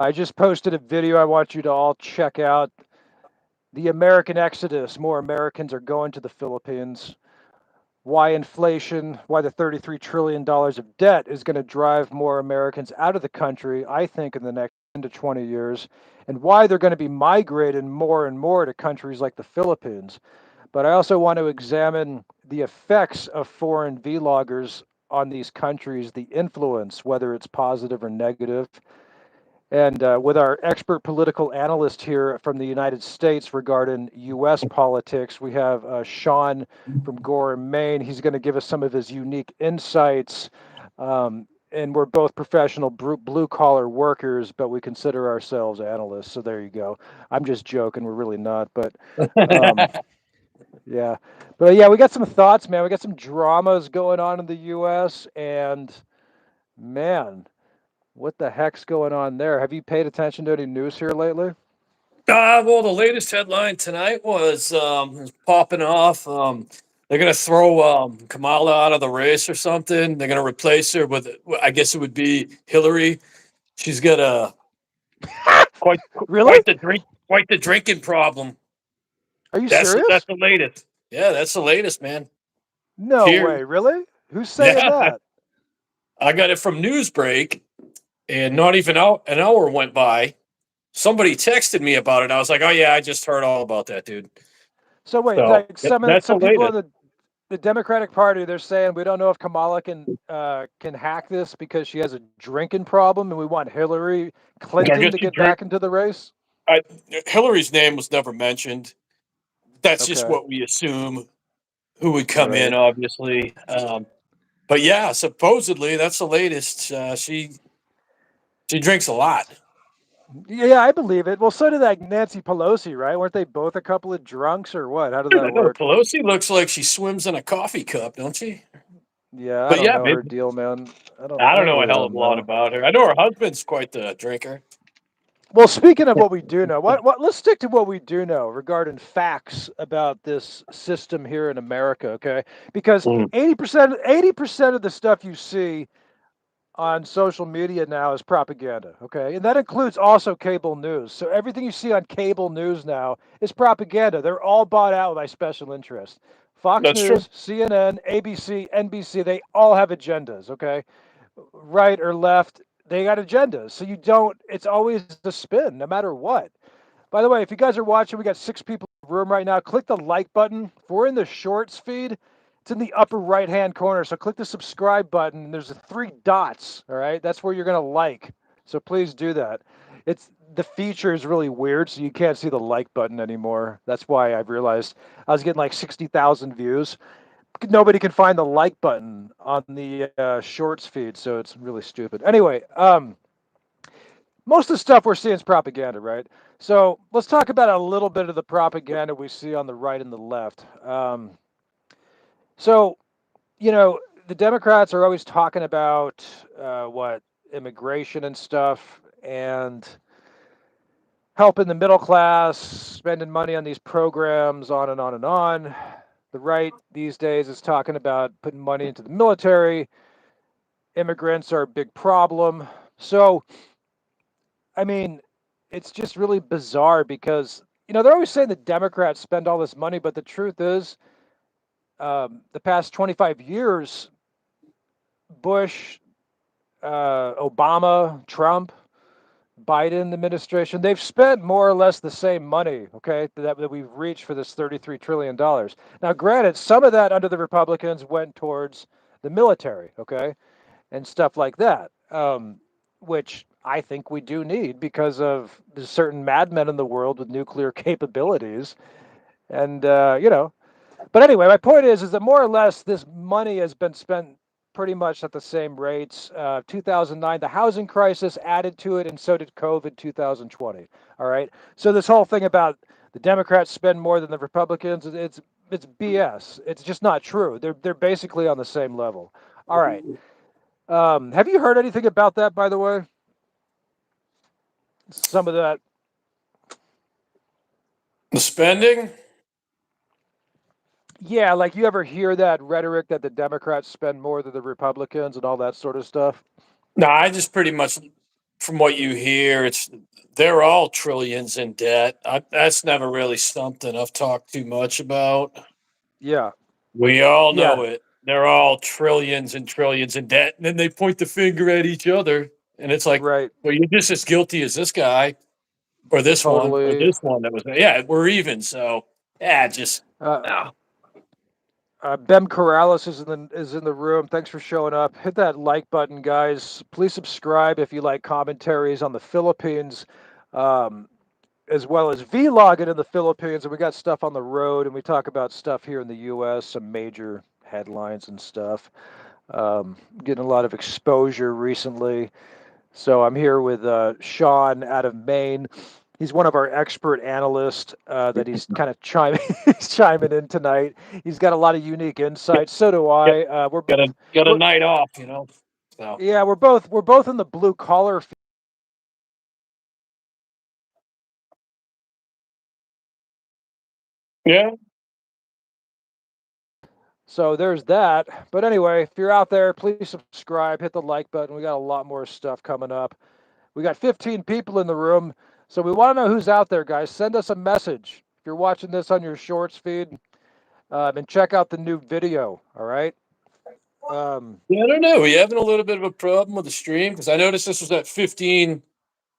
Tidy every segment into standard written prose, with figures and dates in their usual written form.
I just posted a video I want you to all check out. The American Exodus. More Americans are going to the Philippines. Why inflation, why the $33 trillion of debt is going to drive more Americans out of the country, I think, in the next 10 to 20 years, and why they're going to be migrating more and more to countries like the Philippines. But I also want to examine the effects of foreign vloggers on these countries, the influence, whether it's positive or negative. And with our expert political analyst here from the United States regarding U.S. politics, we have Sean from Gorham, Maine. He's going to give us some of his unique insights. And we're both professional blue collar workers, but we consider ourselves analysts. So there you go. I'm just joking. We're really not. But um, yeah. But yeah, we got some thoughts, man. We got some dramas going on in the U.S. And man, what the heck's going on there? Have you paid attention to any news here lately? Well, the latest headline tonight was popping off. They're going to throw Kamala out of the race or something. They're going to replace her with, I guess it would be Hillary. She's got a quite Really? quite the drinking problem. Are you That's serious? the latest. Yeah, that's the latest, man. No Here, way. Really? Who's saying yeah, that? I got it from Newsbreak, and not even an hour went by. Somebody texted me about it. I was like, oh yeah, I just heard all about that, dude. So wait, So like that's the some people in latest. the Democratic Party, they're saying we don't know if Kamala can hack this because she has a drinking problem, and we want Hillary I Clinton guess to she get drink. back into the race. I, Hillary's name was never mentioned. That's just Okay, what we assume who would come in, right. obviously. But yeah, supposedly that's the latest. She drinks a lot. Yeah, I believe it. Well, so did that Nancy Pelosi, right? Weren't they both a couple of drunks or what? How did Dude, I that know work? Pelosi looks like she swims in a coffee cup, don't she? Yeah, I But don't yeah, know her maybe. deal, man. I I don't know a really hell of don't a lot know. about her. I know her husband's quite the drinker. Well, speaking of what we do know, what let's stick to what we do know regarding facts about this system here in America, okay? Because Mm. 80% of the stuff you see on social media now is propaganda, okay? And that includes also cable news. So everything you see on cable news now is propaganda. They're all bought out by special interests. Fox That's true. News, CNN, ABC, NBC, they all have agendas, okay? Right or left, they got agendas. So you don't, it's always a spin, no matter what. By the way, if you guys are watching, we got 6 people in the room right now. Click the like button. If we're in the shorts feed, it's in the upper right hand corner. So click the subscribe button. And there's 3 dots. All right. That's where you're going to like. So please do that. It's the feature is really weird, so you can't see the like button anymore. That's why I've realized I was getting like 60,000 views. Nobody can find the like button on the shorts feed, so it's really stupid. Anyway, most of the stuff we're seeing is propaganda, right? So let's talk about a little bit of the propaganda we see on the right and the left. So, you know, the Democrats are always talking about what immigration and stuff and helping the middle class, spending money on these programs, on and on and on. The right these days is talking about putting money into the military. Immigrants are a big problem. So, I mean, it's just really bizarre because they're always saying the Democrats spend all this money, but the truth is, the past 25 years, Bush, Obama, Trump, Biden administration, they've spent more or less the same money, okay, that we've reached for this $33 trillion. Now, granted, some of that under the Republicans went towards the military, okay, and stuff like that, which I think we do need because of the certain madmen in the world with nuclear capabilities. And, but anyway, my point is that more or less this money has been spent pretty much at the same rates. 2009, the housing crisis added to it, and so did COVID 2020. All right. So this whole thing about the Democrats spend more than the Republicans, it's BS. It's just not true. They're basically on the same level. All right. Have you heard anything about that, by the way? Some of that. The spending? Yeah, like you ever hear that rhetoric that the Democrats spend more than the Republicans and all that sort of stuff? No, I just pretty much. from what you hear, they're all trillions in debt. That's never really something I've talked too much about. Yeah, We all yeah, know it. They're all trillions and trillions in debt, and then they point the finger at each other, and it's like, right. well, you're just as guilty as this guy, or Totally. this one that was. Yeah, we're even. So yeah, just Uh, no. Bem Corrales is in the room. Thanks for showing up. Hit that like button, guys. Please subscribe if you like commentaries on the Philippines, um, as well as vlogging in the Philippines. And we got stuff on the road, and we talk about stuff here in the U.S. Some major headlines and stuff. Getting a lot of exposure recently. So I'm here with Sean out of Maine. He's one of our expert analysts that he's kind of chiming he's chiming in tonight. He's got a lot of unique insights. So do Got, I. got a We're night off, you know. So yeah, we're both in the blue collar. yeah, So there's that. But anyway, if you're out there, please subscribe, hit the like button. We got a lot more stuff coming up. We got 15 people in the room, so we want to know who's out there, guys. Send us a message if you're watching this on your shorts feed. And check out the new video. All right. yeah. I don't know. We having a little bit of a problem with the stream because I noticed this was at 15,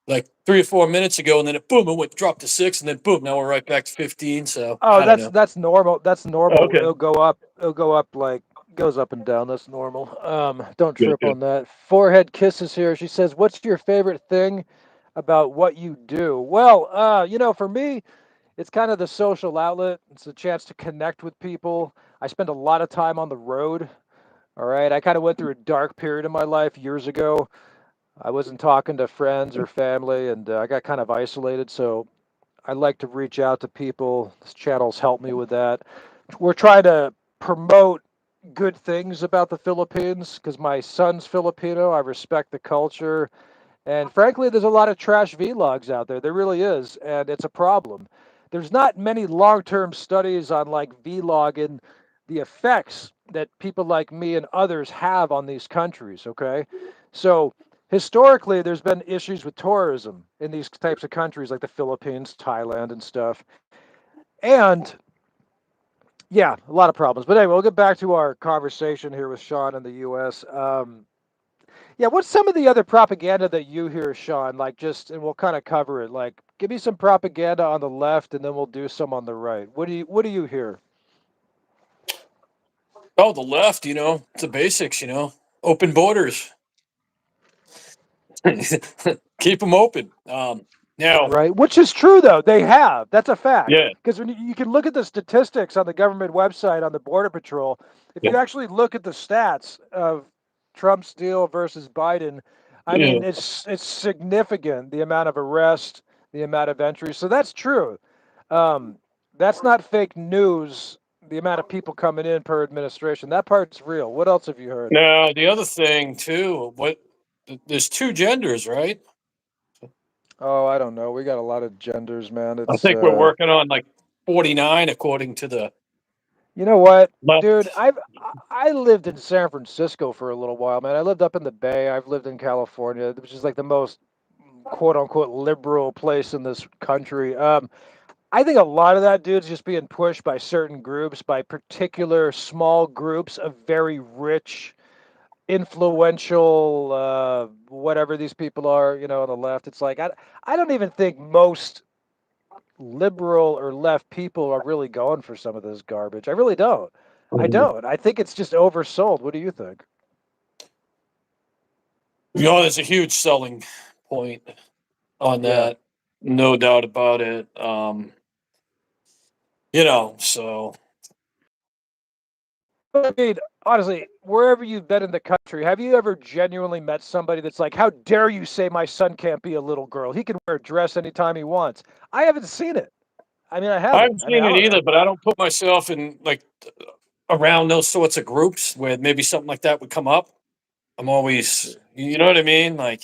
like 3 or 4 minutes ago, and then it went dropped to 6, and then boom, now we're right back to 15. So Oh, I don't that's know. that's normal. That's normal. Okay, It'll go up. It'll go up like goes up and down. That's normal. Don't good, trip good. on that. Forehead kisses here. She says, "What's your favorite thing about what you do?" Well, for me, it's kind of the social outlet. It's a chance to connect with people. I spend a lot of time on the road. All right. I kind of went through a dark period in my life years ago. I wasn't talking to friends or family, and I got kind of isolated. So I like to reach out to people. This channel's helped me with that. We're trying to promote good things about the Philippines because my son's Filipino. I respect the culture. And frankly, there's a lot of trash vlogs out there. There really is. And it's a problem. There's not many long term studies on like vlogging, the effects that people like me and others have on these countries. Okay. So historically, there's been issues with tourism in these types of countries like the Philippines, Thailand, and stuff. And yeah, a lot of problems. But anyway, we'll get back to our conversation here with Sean in the US. Yeah, what's some of the other propaganda that you hear, Sean? Like and we'll kind of cover it. Like, give me some propaganda on the left, and then we'll do some on the right. What do you hear? Oh, the left, it's the basics, open borders, keep them open. Now, Right, which is true though. They have. That's a fact. yeah, Because when you can look at the statistics on the government website on the Border Patrol, if yeah, you actually look at the stats of Trump's deal versus Biden, I yeah. mean, it's significant the amount of arrests, the amount of entries. So that's true. Um, that's not fake news. The amount of people coming in per administration, that part's real. What else have you heard? Now, the other thing too, there's two genders, right? Oh, I don't know. We got a lot of genders, man. I It's think we're working on like 49 according to the You know what, dude? left. I lived in San Francisco for a little while, man. I lived up in the Bay. I've lived in California, which is like the most quote unquote liberal place in this country. I think a lot of that, dude, is just being pushed by certain groups, by particular small groups of very rich, influential, whatever these people are, on the left. It's like I don't even think most liberal or left people are really going for some of this garbage. I really don't. I Mhm. don't. I think it's just oversold. What do you think? There's a huge selling point on Yeah. that, no doubt about it. So I mean, honestly, wherever you've been in the country, have you ever genuinely met somebody that's like, how dare you say my son can't be a little girl? He can wear a dress anytime he wants. I haven't seen it. I mean, I I haven't. haven't I mean, seen I it don't either, know. but I don't put myself in like around those sorts of groups where maybe something like that would come up. I'm always, you know what I mean? Like,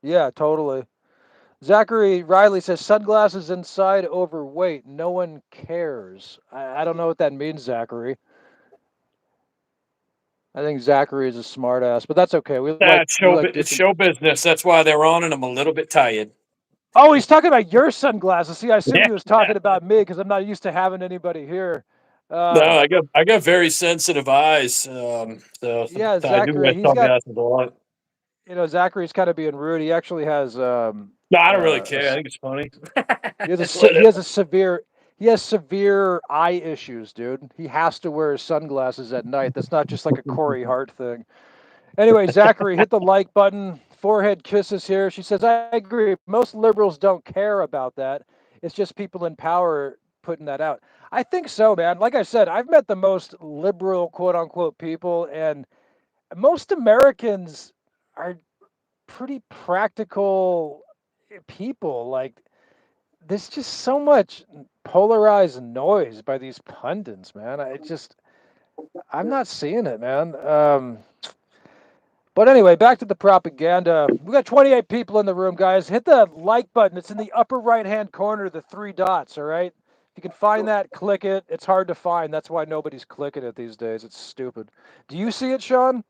Yeah, totally. Zachary Riley says sunglasses inside overweight. No one cares. I don't know what that means, Zachary. I think Zachary is a smartass, but that's okay. That's We show, like it's different. show business. That's why they're on, and I'm a little bit tired. Oh, he's talking about your sunglasses. See, I assumed Yeah. he was talking about me because I'm not used to having anybody here. No, Uh, I got very sensitive eyes. So yeah, I do wear Zachary. He's got, sunglasses a lot. Zachary's kind of being rude. He actually has No, I don't really a care. I think it's funny. he has Whatever. a severe he has severe eye issues, dude. He has to wear his sunglasses at night. That's not just like a Corey Hart thing. Anyway, Zachary, hit the like button. Forehead kisses here. She says, I agree. Most liberals don't care about that. It's just people in power putting that out. I think so, man. Like I said, I've met the most liberal, quote unquote, people, and most Americans are pretty practical people. Like, there's just so much polarized noise by these pundits, man. I'm not seeing it, man. But anyway, back to the propaganda. We got 28 people in the room, guys. Hit the like button. It's in the upper right hand corner, the three dots, all right? If you can find that, click it. It's hard to find. That's why nobody's clicking it these days. It's stupid. Do you see it, Sean?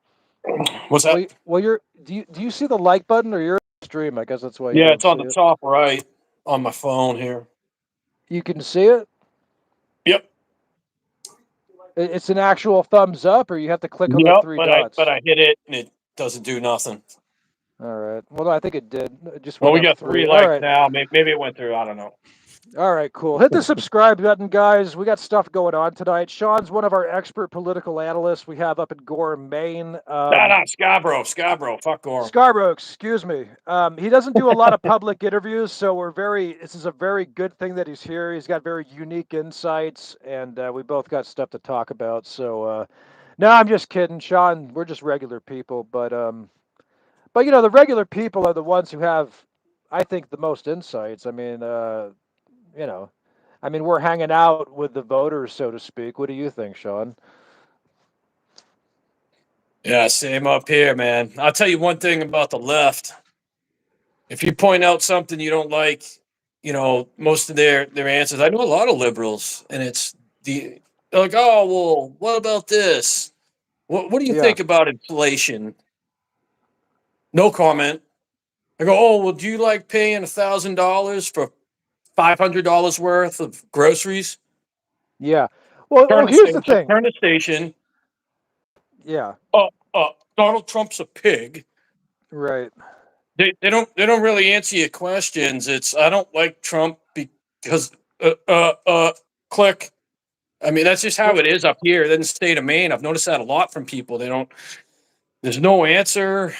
What's that? Do you see the like button or you're in the stream? I guess that's why you Yeah, don't it's on see the it. top right on my phone here. You can see it? Yep. It's an actual thumbs up or you have to click on the Yep. three But dots? I hit it and it doesn't do nothing. All right. Well, I think it did. It just Well, went we up got three. three All likes right. now. Maybe it went through. I don't know. All right, cool. Hit the subscribe button, guys. We got stuff going on tonight. Sean's one of our expert political analysts we have up in Gorham, Maine. No, Scarborough. Fuck Gorham. Scarborough, excuse me. He doesn't do a lot of public interviews, so this is a very good thing that he's here. He's got very unique insights, and we both got stuff to talk about. So, no, I'm just kidding, Sean. We're just regular people, but the regular people are the ones who have, I think, the most insights. You know, we're hanging out with the voters, so to speak. What do you think, Sean? Yeah, same up here, man. I'll tell you one thing about the left. If you point out something you don't like, most of their answers. I know a lot of liberals, and it's they're like, oh well, what about this? What do you Yeah, think about inflation? No comment. I go, oh well, do you like paying $1,000 for $500 worth of groceries? yeah. Well, here's the thing. Turn the station. Yeah, Donald Trump's a pig. right. They don't really answer your questions. It's I don't like Trump because click. I mean that's just how Well, it is up here. In the state of Maine, I've noticed that a lot from people. They don't. There's no answer.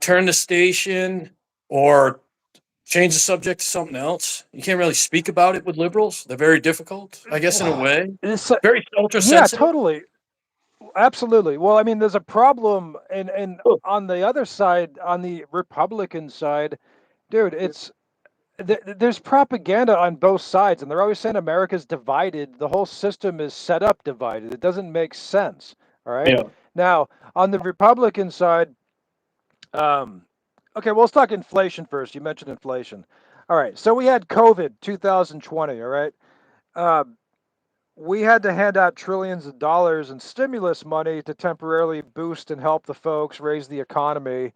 Turn the station or change the subject to something else. You can't really speak about it with liberals. They're very difficult, I guess, in a way. it's Very ultra yeah, sensitive. totally, absolutely. Well, there's a problem, and on the other side, on the Republican side, dude, there's propaganda on both sides, and they're always saying America's divided. The whole system is set up divided. It doesn't make sense. All right. Yeah. Now, on the Republican side, um, okay, well, let's talk inflation first. You mentioned inflation. All right. So we had COVID 2020. All right. Um, we had to hand out trillions of dollars in stimulus money to temporarily boost and help the folks raise the economy.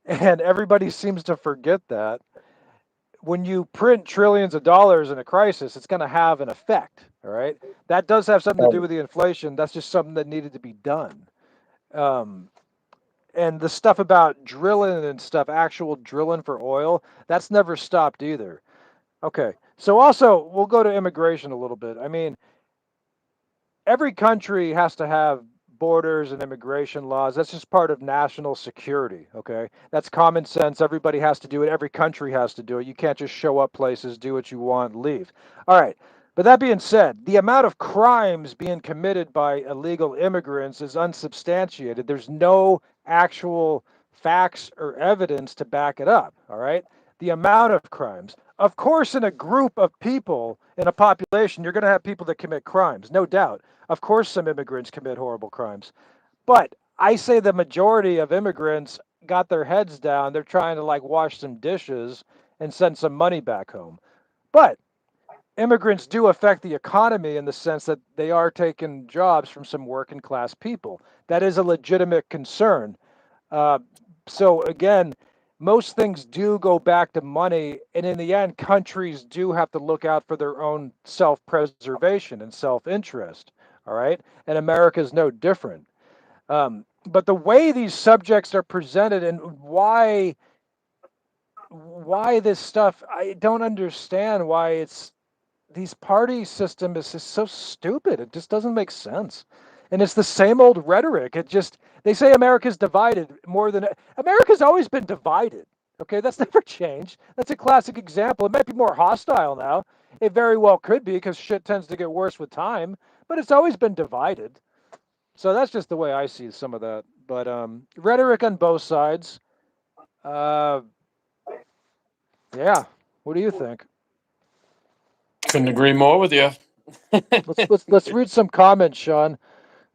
And everybody seems to forget that when you print trillions of dollars in a crisis, it's going to have an effect. All right. That does have something to do with the inflation. That's just something that needed to be done. Um, and the stuff about drilling and stuff, actual drilling for oil, that's never stopped either. Okay. So, also, we'll go to immigration a little bit. Every country has to have borders and immigration laws. That's just part of national security. Okay. That's common sense. Everybody has to do it. Every country has to do it. You can't just show up places, do what you want, leave. All right. But that being said, the amount of crimes being committed by illegal immigrants is unsubstantiated. There's no actual facts or evidence to back it up. All right. The amount of crimes. Of course, in a group of people, in a population, you're going to have people that commit crimes, no doubt. Of course, some immigrants commit horrible crimes. But I say the majority of immigrants got their heads down. They're trying to like wash some dishes and send some money back home. But immigrants do affect the economy in the sense that they are taking jobs from some working class people. That is a legitimate concern. Uh, so again, most things do go back to money, and in the end, countries do have to look out for their own self-preservation and self-interest. All right, and America is no different. But the way these subjects are presented and why this stuff, I don't understand why it's these party system is just so stupid. It just doesn't make sense. And it's the same old rhetoric. It just they say America's divided more than America's always been divided. Okay, that's never changed. That's a classic example. It might be more hostile now. It very well could be because shit tends to get worse with time, but it's always been divided. So that's just the way I see some of that. But rhetoric on both sides. Uh, yeah. What do you think? Couldn't agree more with you. Let's read some comments, Sean.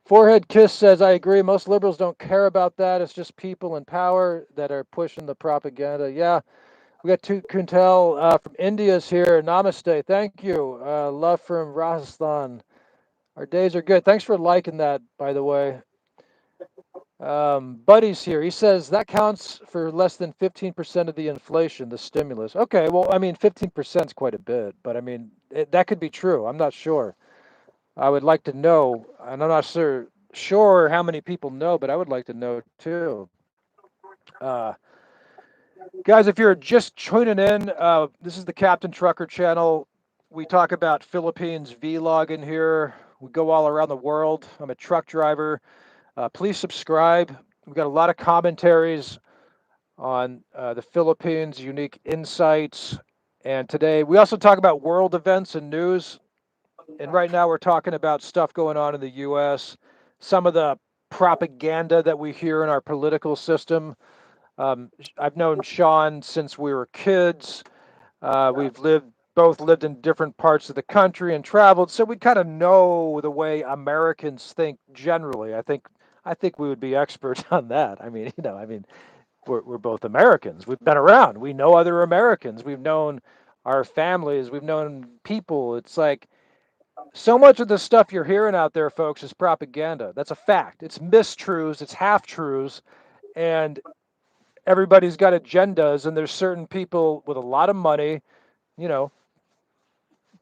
Forehead Kiss says, I agree. Most liberals don't care about that. It's just people in power that are pushing the propaganda. Yeah, we got Kuntal from India's here. Namaste. Thank you. Love from Rajasthan. Our days are good. Thanks for liking that, by the way. Buddy's here. He says that counts for less than 15% of the inflation, the stimulus. Okay, well, I mean, 15% is quite a bit, but I mean, that could be true. I'm not sure. I would like to know, and I'm not sure how many people know, but I would like to know too. Uh, Guys, if you're just tuning in, this is the Captain Trucker channel. We talk about Philippines vlog in here. We go all around the world. I'm a truck driver. Please subscribe. We've got a lot of commentaries on the Philippines, unique insights. And today we also talk about world events and news. And right now we're talking about stuff going on in the US, some of the propaganda that we hear in our political system. I've known Sean since we were kids. We've both lived in different parts of the country and traveled, so we kind of know the way Americans think generally. I think we would be experts on that. I mean, we're both Americans. We've been around. We know other Americans. We've known our families. We've known people. It's like so much of the stuff you're hearing out there, folks, is propaganda. That's a fact. It's mistruths, it's half truths, and everybody's got agendas. And there's certain people with a lot of money, you know,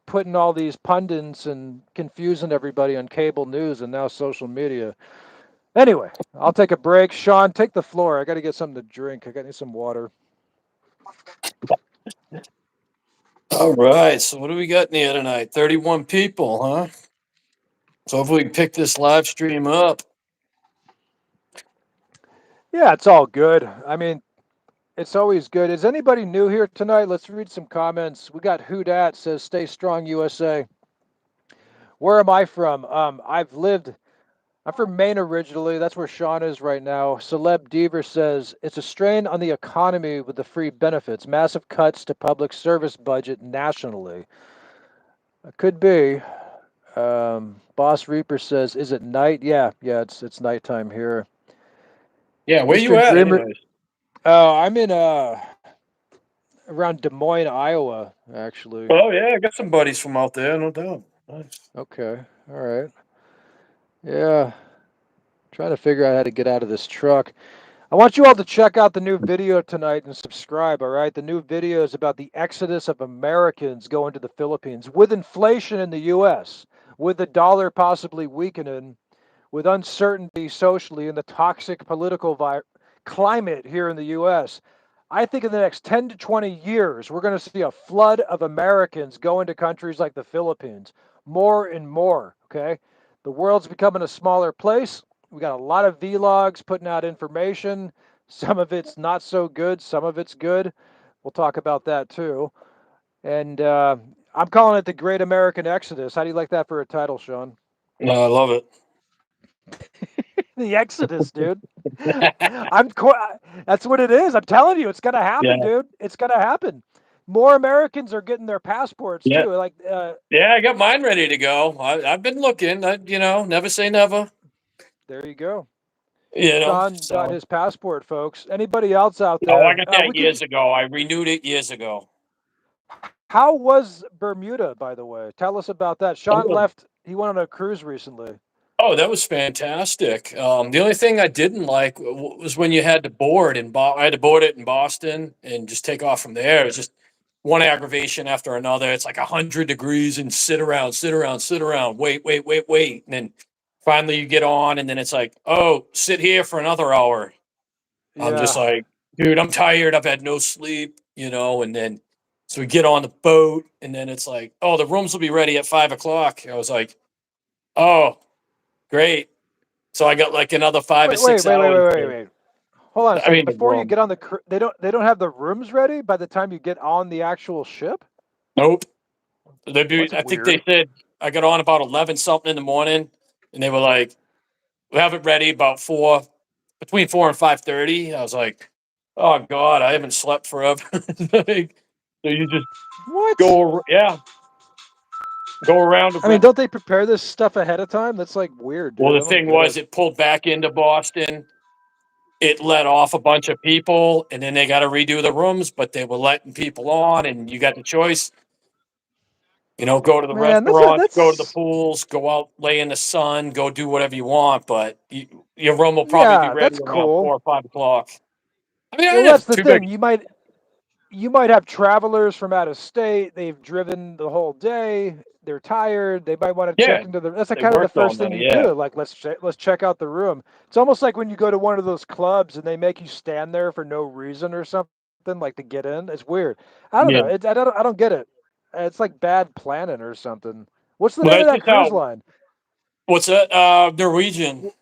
putting all these pundits and confusing everybody on cable news and now social media. Anyway, I'll take a break. Sean, take the floor. I got to get something to drink. I got to need some water. All right. So what do we got in here tonight? 31 people, huh? So hopefully we can pick this live stream up. Yeah, it's all good. I mean, it's always good. Is anybody new here tonight? Let's read some comments. We got Who Dat says, "Stay strong, USA." Where am I from? I'm from Maine originally. That's where Sean is right now. Celeb Deaver says, it's a strain on the economy with the free benefits, massive cuts to public service budget nationally. It could be. Boss Reaper says, is it night? Yeah, it's nighttime here. Yeah, where you Eastern at Dreamer. anyways? I'm in around Des Moines, Iowa, actually. Oh yeah, I got some buddies from out there, no doubt. Nice. Okay. All right. Yeah. Trying to figure out how to get out of this truck. I want you all to check out the new video tonight and subscribe, all right? The new video is about the exodus of Americans going to the Philippines with inflation in the US, with the dollar possibly weakening, with uncertainty socially and the toxic political climate here in the US. I think in the next 10 to 20 years, we're going to see a flood of Americans going to countries like the Philippines, more and more, okay? The world's becoming a smaller place. We got a lot of vlogs putting out information. Some of it's not so good, some of it's good. We'll talk about that too. And I'm calling it the Great American Exodus. How do you like that for a title, Sean? No, I love it. The Exodus, dude. That's what it is. I'm telling you, it's gonna Yeah, happen, dude. It's gonna happen. More Americans are getting their passports yeah, too. Like, yeah. I got mine ready to go. I've been looking. Never say never. there you go. You know, Sean got so his passport, folks. Anybody else out oh, I there? got that We can. years ago. I renewed it years ago. How was Bermuda, by the way? Tell us about that. Sean Oh, left. He went on a cruise recently. oh, that was fantastic. The only thing I didn't like was when you had to board I had to board it in Boston and just take off from there. It was just one aggravation after another. It's like 100 degrees and sit around, sit around, sit around, wait, wait, wait, wait. And then finally you get on and then it's like, oh, sit here for another hour. I'm just Yeah, like, dude, I'm tired. I've had no sleep, and then so we get on the boat and then it's like, oh, the rooms will be ready at 5 o'clock. I was like, oh, great. So I got like another five or wait, wait, six wait, wait, hours. wait, wait, wait. Hold on a I second. mean, the Before you room. get on the, they don't have the rooms ready by the time you get on the actual ship. Nope. Well, that's I think they weird. said I got on about 11 something in the morning, and they were like, "We have it ready about between 4 and 5:30." I was like, "Oh God, I haven't slept forever." Like, so you just What? yeah, go around the I mean, don't they prepare this stuff ahead of time? That's like weird, Well, dude. the I don't thing get was, it. it pulled back into Boston. It let off a bunch of people, and then they got to redo the rooms, but they were letting people on, and you got the choice. Go to the Man, restaurants, go to the that's pools, go out, lay in the sun, go do whatever you want, but your room will probably be yeah, ready that's around cool. 4 or 5 o'clock. I mean, I Well, didn't that's have the too big. thing. You might have travelers from out of state. They've driven the whole day. They're tired. They might want to Yeah, check into the. That's the they kind of the worked all first thing night. you Yeah, do. Like let's check out the room. It's almost like when you go to one of those clubs and they make you stand there for no reason or something, like to get in. It's weird. I don't yeah. know. I don't get it. It's like bad planning or something. What's the Well, name of that's that just cruise how. line? What's that? Norwegian.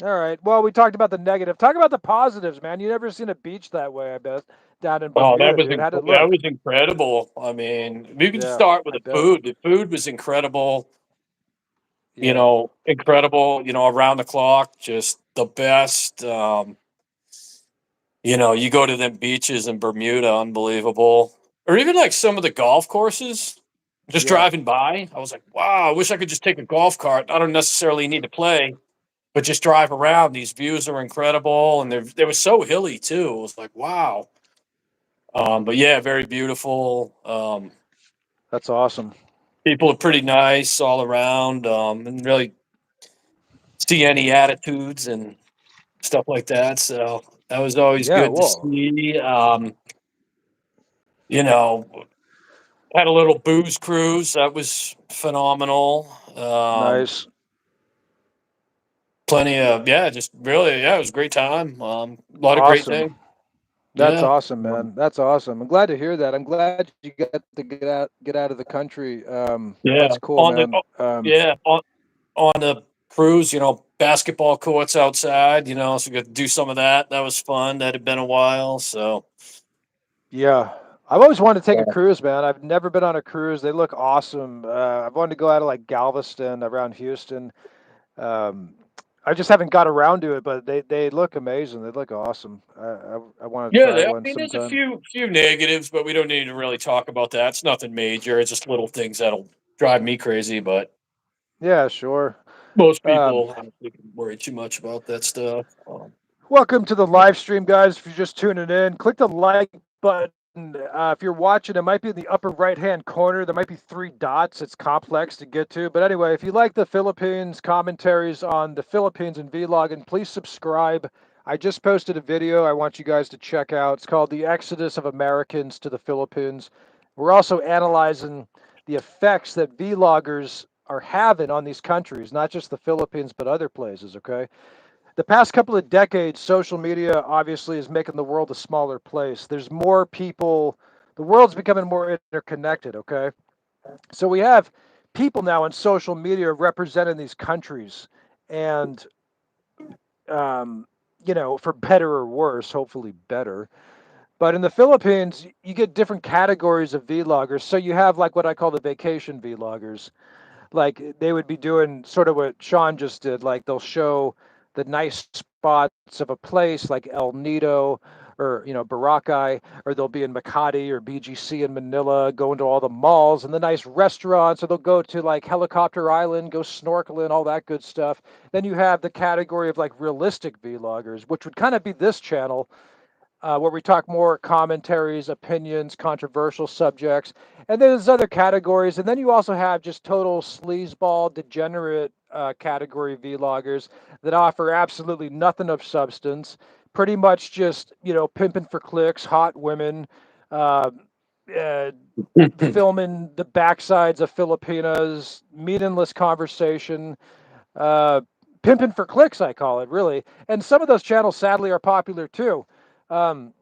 All right. Well, we talked about the negative. Talk about the positives, man. You never seen a beach that way, I bet, down in Oh, Bermuda, dude. How'd it that look? was incredible. I mean, we could Yeah, start with I the bet. food. The food was incredible. Yeah. Incredible. Around the clock, just the best. You go to them beaches in Bermuda, unbelievable. Or even like some of the golf courses. Just Yeah. driving by, I was like, wow, I wish I could just take a golf cart. I don't necessarily need to play, but just drive around. These views are incredible, and they were so hilly too. It was like, wow. But yeah, very beautiful. That's awesome. People are pretty nice all around, and really see any attitudes and stuff like that. So that was always Yeah, good to whoa. see. You know, Had a little booze cruise. That was phenomenal. Nice. Plenty of, yeah, just really, yeah, it was a great time. A lot of great Awesome. things. That's Yeah. awesome, Um, man. That's awesome. I'm glad to hear that. I'm glad you got to get out of the country. That's yeah. cool, man. Yeah, on the cruise, basketball courts outside, so we got to do some of that. That was fun. That had been a while. So, Yeah. I've always wanted to take a yeah. cruise, man. I've never been on a cruise. They look awesome. I've wanted to go out of like Galveston around Houston. Um, I just haven't got around to it, but they look amazing. They look awesome. I want to Yeah, try I one mean, there's a sometime. few negatives, but we don't need to really talk about that. It's nothing major. It's just little things that'll drive me crazy, but Yeah, sure. most Um, people I don't think worry too much about that stuff. Welcome to the live stream, guys. If you're just tuning in, click the like button. If you're watching, it might be in the upper right hand corner. There might be three dots. It's complex to get to. But anyway, if you like the Philippines commentaries on the Philippines and vlogging, please subscribe. I just posted a video I want you guys to check out. It's called The Exodus of Americans to the Philippines. We're also analyzing the effects that vloggers are having on these countries, not just the Philippines, but other places, okay? The past couple of decades, social media obviously is making the world a smaller place. There's more people, the world's becoming more interconnected, okay? So we have people now on social media representing these countries. And, um, for better or worse, hopefully better. But in the Philippines, you get different categories of vloggers. So you have like what I call the vacation vloggers, like they would be doing sort of what Sean just did. Like they'll show the nice spots of a place like El Nido or Boracay, or they'll be in Makati or BGC in Manila, go into all the malls and the nice restaurants, or they'll go to like Helicopter Island, go snorkeling, all that good stuff. Then you have the category of like realistic vloggers, which would kind of be this channel. where we talk more commentaries, opinions, controversial subjects, and then there's other categories. And then you also have just total sleazeball, degenerate category vloggers that offer absolutely nothing of substance. Pretty much just pimping for clicks, hot women, uh, uh, filming the backsides of Filipinas, meaningless conversation, uh, pimping for clicks, I call it, really. And some of those channels, sadly, are popular too. Um,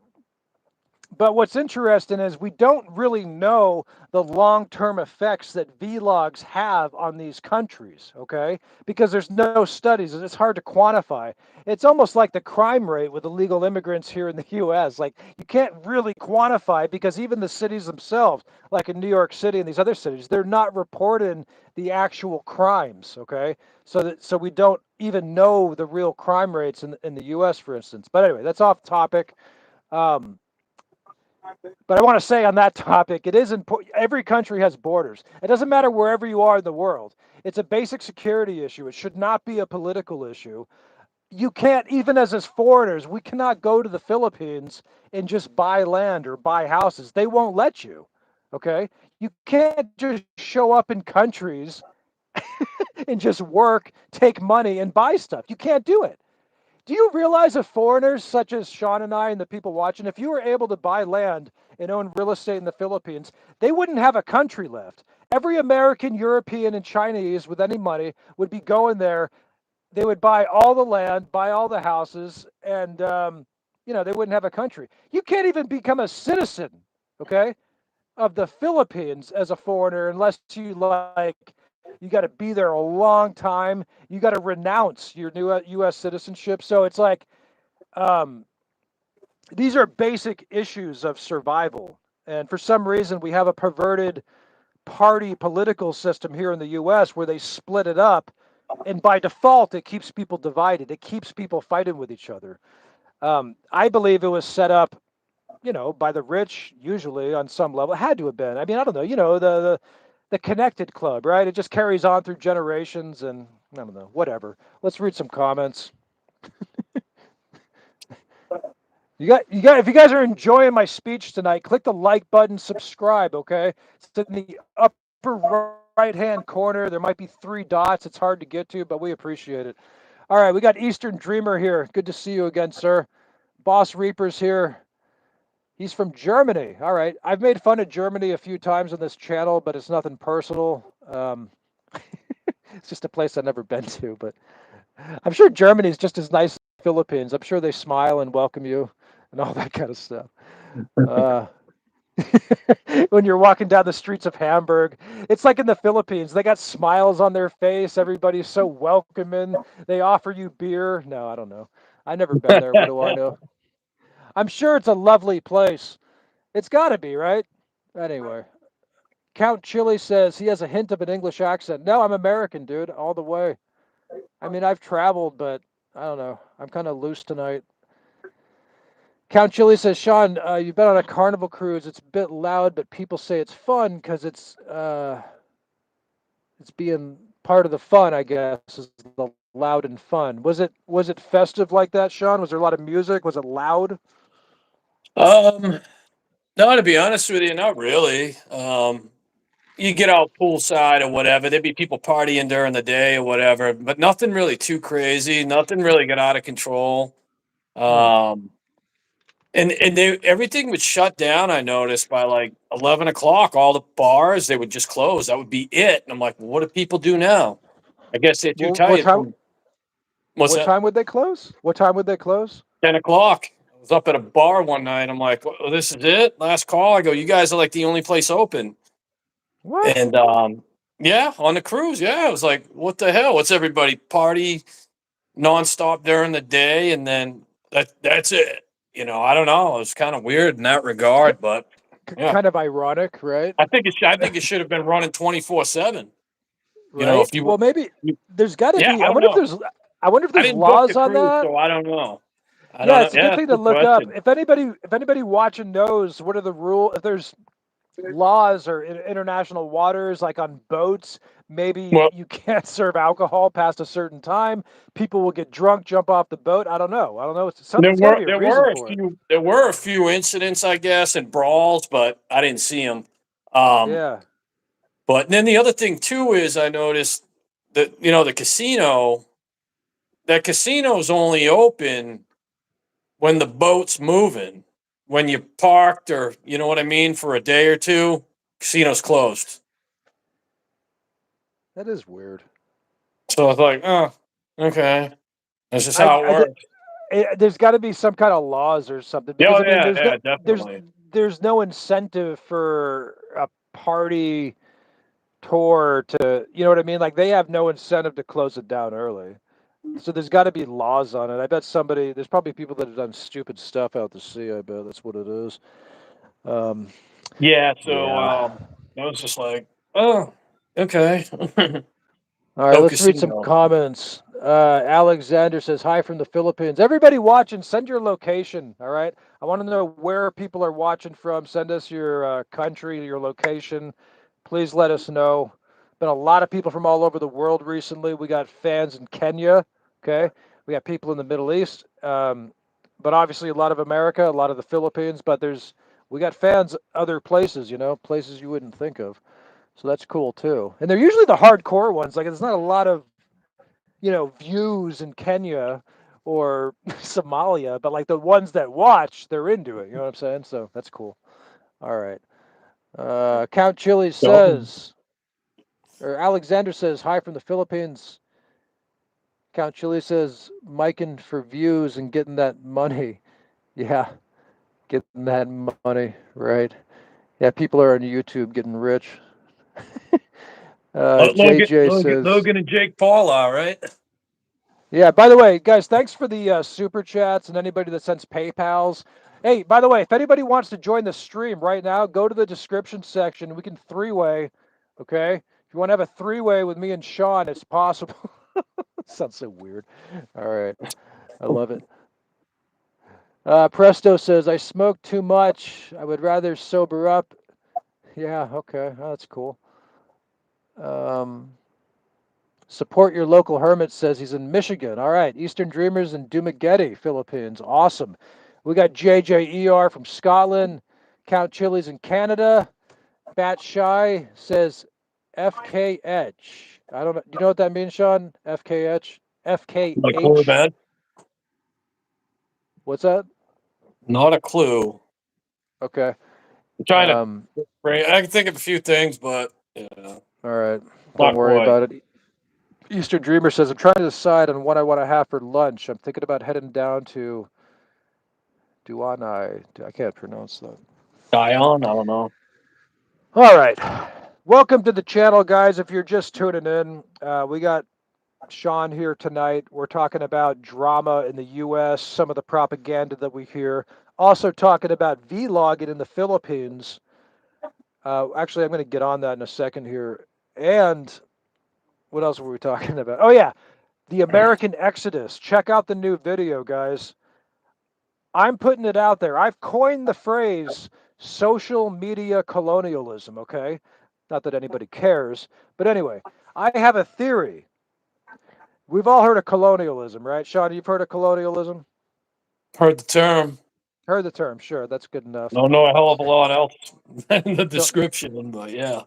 but what's interesting is we don't really know the long-term effects that vlogs have on these countries, okay? Because there's no studies and it's hard to quantify. It's almost like the crime rate with illegal immigrants here in the US. Like you can't really quantify because even the cities themselves, like in New York City and these other cities, they're not reporting the actual crimes, okay? So we don't even know the real crime rates in the US, for instance. But anyway, that's off topic. Um, but I want to say on that topic, it is important. Every country has borders. It doesn't matter wherever you are in the world. It's a basic security issue. It should not be a political issue. You can't, even as foreigners, we cannot go to the Philippines and just buy land or buy houses. They won't let you. Okay? You can't just show up in countries and just work, take money, and buy stuff. You can't do it. Do you realize if foreigners such as Sean and I and the people watching, if you were able to buy land and own real estate in the Philippines, they wouldn't have a country left. Every American, European, and Chinese with any money would be going there. They would buy all the land, buy all the houses, and they wouldn't have a country. You can't even become a citizen, okay, of the Philippines as a foreigner unless you got to be there a long time. You got to renounce your new U.S. citizenship. So it's like um, these are basic issues of survival. And for some reason, we have a perverted party political system here in the U.S. where they split it up. And by default, it keeps people divided. It keeps people fighting with each other. I believe it was set up by the rich, usually on some level. It had to have been. I mean, I don't know. The connected club, right? It just carries on through generations, and I don't know. Whatever. Let's read some comments. You got. If you guys are enjoying my speech tonight, click the like button, subscribe. Okay, it's in the upper right-hand corner. There might be 3 dots. It's hard to get to, but we appreciate it. All right, we got Eastern Dreamer here. Good to see you again, sir. Boss Reapers here. He's from Germany. All right. I've made fun of Germany a few times on this channel, but it's nothing personal. It's just a place I've never been to, but I'm sure Germany is just as nice as the Philippines. I'm sure they smile and welcome you and all that kind of stuff. Uh, when you're walking down the streets of Hamburg, it's like in the Philippines. They got smiles on their face. Everybody's so welcoming. They offer you beer. No, I don't know. I've never been there. What do I know? I'm sure it's a lovely place. It's got to be, right? Anyway, Count Chili says he has a hint of an English accent. No, I'm American, dude, all the way. I mean, I've traveled, but I don't know. I'm kind of loose tonight. Count Chili says, Sean, you've been on a Carnival cruise. It's a bit loud, but people say it's fun because it's being part of the fun, I guess, is the loud and fun. Was it festive like that, Sean? Was there a lot of music? Was it loud? Um, no, to be honest with you, not really. You get out poolside or whatever. There'd be people partying during the day or whatever, but nothing really too crazy. Nothing really got out of control. Hmm. Um, and everything would shut down. I noticed by like 11 o'clock, all the bars they would just close. That would be it. And I'm like, well, what do people do now? I guess they're too Well, what tired time? from what's What that? time would they close? What time would they close? 10 o'clock. I was up at a bar one night. I'm like, well, this is it. Last call. I go, you guys are like the only place open. What? And yeah, on the cruise, yeah, I was like, what the hell? What's everybody party nonstop during the day, and then that's it. I don't know. It was kind of weird in that K- regard, but yeah, kind of ironic, right? I think it should have been running 24/7. Right. If you, Well, maybe there's got to yeah, be. I I don't wonder if know. there's. I wonder if I there's didn't book the laws on cruise, that. so I don't know. I don't Yeah, know. it's a Yeah, good that's thing a to good look up. question. If anybody watching knows what are the rule, if there's laws or international waters, like on boats. Maybe Well, you can't serve alcohol past a certain time. People will get drunk, jump off the boat. I don't know. I don't know. there Something's got to were be a there reason were a for it. few there were a few incidents, I guess, and brawls, but I didn't see them. Um, Yeah. but then the other thing too is I noticed that the casino, that casino's only open when the boat's moving. When you parked, or you know what I mean, for a day or two, casino's closed. That is weird. So I was like, oh, okay, that's just I, how it I th- works. there's got to be some kind of laws or something Yeah, because oh, I mean, yeah, yeah, definitely. there's no incentive for a party tour to, you know what I mean? Like they have no incentive to close it down early. So there's got to be laws on it. I bet there's probably people that have done stupid stuff out to sea. I bet that's what it is. Um, Yeah, so yeah. I was just like, oh, okay. All right, No let's read some casino. comments. Alexander says, hi from the Philippines. Everybody watching, send your location. All right. I want to know where people are watching from. Send us your country, your location. Please let us know. Been a lot of people from all over the world recently. We got fans in Kenya. Okay. We got people in the Middle East. But obviously a lot of America, a lot of the Philippines. But we got fans other places, places you wouldn't think of. So that's cool too. And they're usually the hardcore ones. Like it's not a lot of, views in Kenya or Somalia, but like the ones that watch, they're into it. You know what I'm saying? So that's cool. All right. Count Chili So, says, or Alexander says, hi from the Philippines. Count Chili says, miking for views and getting that money. Yeah, getting that money, right? Yeah, people are on YouTube getting rich. Logan, JJ Logan, says, Logan, and Jake Paul, all right. yeah, by the way, guys, thanks for the super chats and anybody that sends PayPals. Hey, by the way, if anybody wants to join the stream right now, go to the description section. We can three-way, okay? If you want to have a three-way with me and Sean, it's possible. Sounds so weird. All right. I love it. Presto says, I smoke too much. I would rather sober up. Yeah, okay. Oh, that's cool. Um, Support your local hermit says he's in Michigan. All right. Eastern Dreamers in Dumaguete, Philippines. Awesome. We got JJER from Scotland. Count Chili's in Canada. Bat Shy says FK Edge. I don't know. Do you know what that means, Sean? FK Edge? Not a clue, FKH? man. What's that? Not a clue. Okay. I'm trying to Um, bring. I can think of a few things, but yeah, all right. Don't not worry quite. about it. Eastern Dreamer says, I'm trying to decide on what I want to have for lunch. I'm thinking about heading down to Duanai. I can't pronounce that. Dion, I don't know. All right. Welcome to the channel, guys. If you're just tuning in, we got Sean here tonight. We're talking about drama in the U.S., some of the propaganda that we hear. Also talking about vlogging in the Philippines. Actually, I'm going to get on that in a second here. And what else were we talking about? Oh, yeah. The American Exodus. Check out the new video, guys. I'm putting it out there. I've coined the phrase social media colonialism, okay? Not that anybody cares. But anyway, I have a theory. We've all heard of colonialism, right? Sean, you've heard of colonialism? Heard the term. Heard the term, sure. That's good enough. Don't know a hell of a lot else in the So, description, but yeah.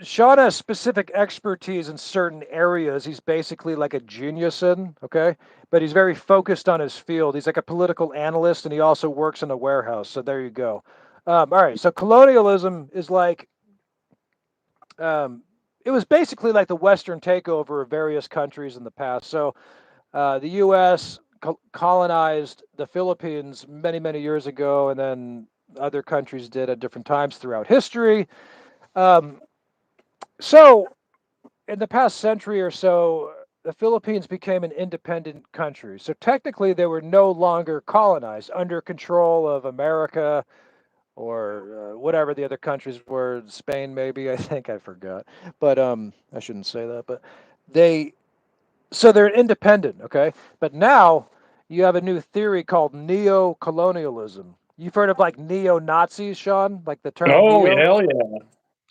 Sean has specific expertise in certain areas. He's basically like a genius in, okay? But he's very focused on his field. He's like a political analyst and he also works in a warehouse. So there you go. All right. So colonialism is like, it was basically like the Western takeover of various countries in the past. So the U.S. Colonized the Philippines many, many years ago, and then other countries did at different times throughout history. Um, so in the past century or so, the Philippines became an independent country. So technically, they were no longer colonized under control of America or whatever the other countries were. Spain, maybe. I think I forgot, but I shouldn't say that. But they so they're independent, okay? But now you have a new theory called neo-colonialism. You've heard of like neo-Nazis, Sean? Like the term Oh, neo? hell yeah.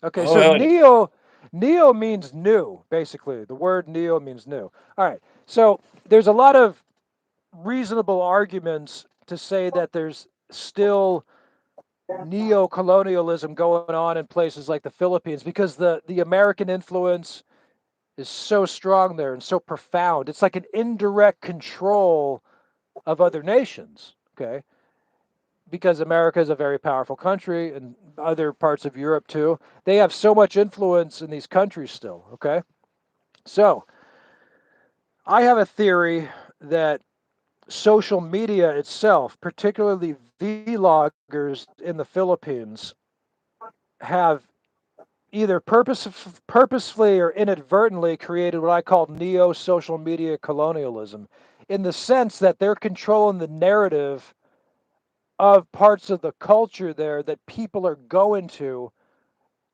Okay, Oh, so hell yeah. neo means new, basically. The word neo means new. All right. So there's a lot of reasonable arguments to say that there's still neo-colonialism going on in places like the Philippines because the American influence is so strong there and so profound. It's like an indirect control of other nations, okay? Because America is a very powerful country and other parts of Europe too. They have so much influence in these countries still, okay? So, I have a theory that social media itself, particularly vloggers in the Philippines, have either purposefully or inadvertently created what I call neo social media colonialism in the sense that they're controlling the narrative of parts of the culture there that people are going to,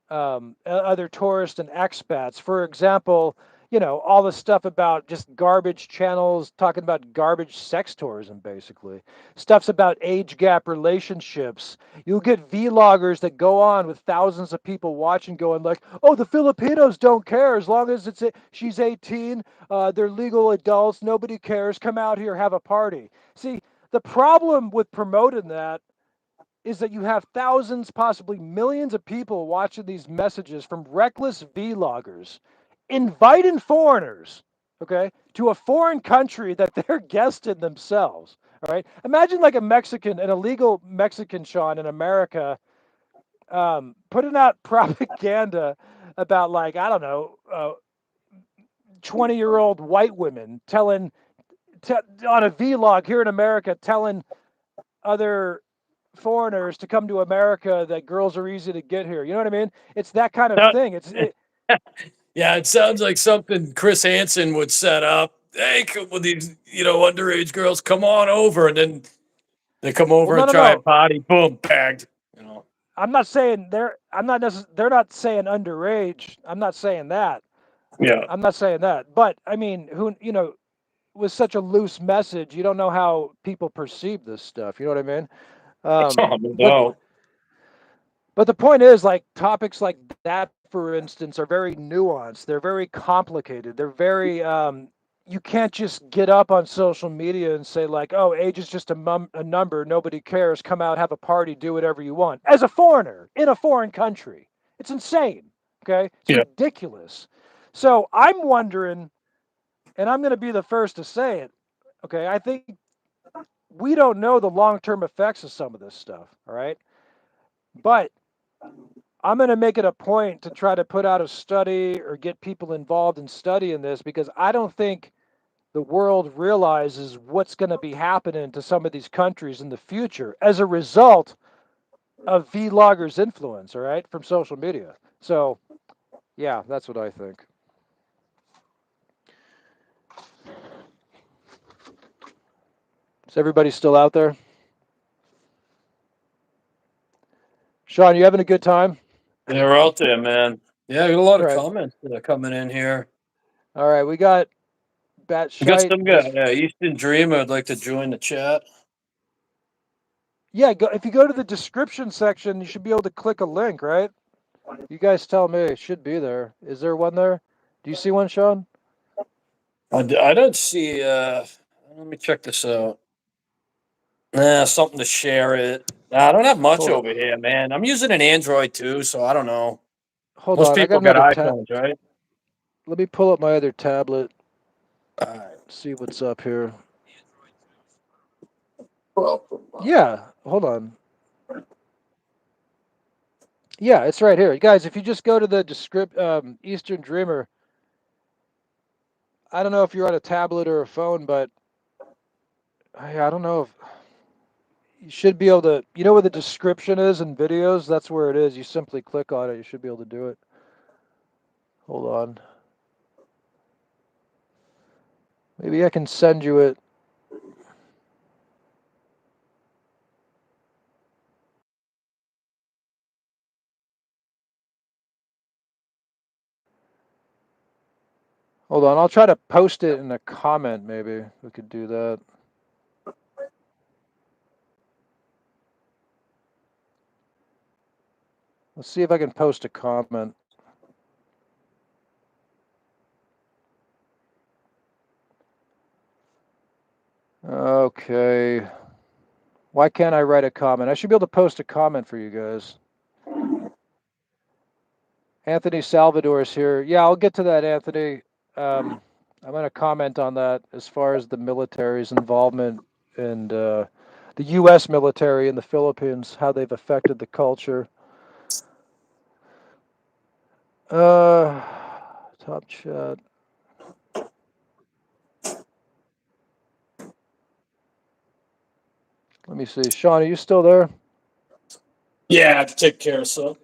other tourists and expats. For example, all the stuff about just garbage channels talking about garbage sex tourism, basically. Stuff's about age gap relationships. You'll get vloggers that go on with thousands of people watching, going like, "Oh, the Filipinos don't care as long as she's 18. They're legal adults. Nobody cares. Come out here, have a party." See, the problem with promoting that is that you have thousands, possibly millions of people watching these messages from reckless vloggers inviting foreigners, okay, to a foreign country that they're guesting themselves. All right. Imagine like a Mexican, an illegal Mexican, Sean, in America, putting out propaganda about, like, I don't know, 20-year-old white women telling, on a vlog here in America, telling other foreigners to come to America that girls are easy to get here. You know what I mean? It's that kind of Now, thing. yeah, it sounds like something Chris Hansen would set up. Hey, with these, underage girls, come on over, and then they come Well, over no, and no, try no. and potty, boom, bagged. I'm not saying they're. I'm not They're not saying underage. I'm not saying that. Yeah. I'm not saying that. But I mean, with such a loose message, you don't know how people perceive this stuff. You know what I mean? Oh, no But doubt. the point is, like, topics like that, for instance, are very nuanced. They're very complicated. They're very you can't just get up on social media and say like, "Oh, age is just a number. Nobody cares. Come out, have a party, do whatever you want." As a foreigner in a foreign country, it's insane. Okay, it's Yeah. ridiculous. So I'm wondering, and I'm going to be the first to say it. Okay, I think we don't know the long-term effects of some of this stuff. All right, but I'm going to make it a point to try to put out a study or get people involved in studying this, because I don't think the world realizes what's going to be happening to some of these countries in the future as a result of vloggers' influence, all right, from social media. So, yeah, that's what I think. Is everybody still out there? Sean, you having a good time? They're out there, man. Yeah, I got a lot All of right. comments that are coming in here. All right. We got We got Batshite some guy, just. Eastern Dreamer. I'd like to join the chat. Yeah, if you go to the description section, you should be able to click a link, right? You guys tell me. It should be there. Is there one there? Do you see one, Sean? I don't see. Let me check this out. Something to share it. Nah, I don't have much Hold on. over here, man. I'm using an Android too, so I don't know. Hold Most on. I got people got another tab. iPhones, right? Let me pull up my other tablet. All right. See what's up here. Well, Yeah. Hold on. Yeah, it's right here, guys. If you just go to the Eastern Dreamer, I don't know if you're on a tablet or a phone, but I don't know if you should be able to. You know where the description is in videos? That's where it is. You simply click on it. You should be able to do it. Hold on. Maybe I can send you it. Hold on. I'll try to post it in a comment. Maybe we could do that. Let's see if I can post a comment. Okay. Why can't I write a comment? I should be able to post a comment for you guys. Anthony Salvador is here. Yeah, I'll get to that, Anthony. I'm going to comment on that as far as the military's involvement and the U.S. military in the Philippines, how they've affected the culture. Top chat. Let me see. Sean, are you still there? Yeah, I have to take care of something.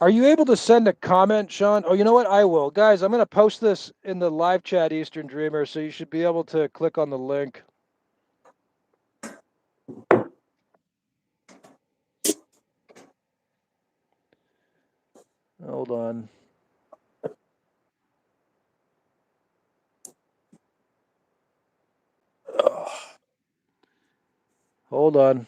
Are you able to send a comment, Sean? Oh, you know what? I will. Guys, I'm going to post this in the live chat, Eastern Dreamer, so you should be able to click on the link. Hold on. Hold on.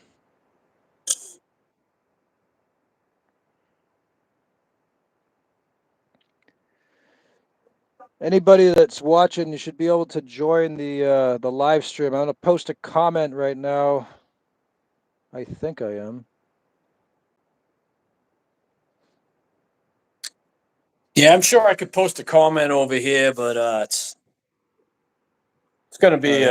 Anybody that's watching, you should be able to join the live stream. I'm going to post a comment right now. I think I am. Yeah, I'm sure I could post a comment over here, but it's going to be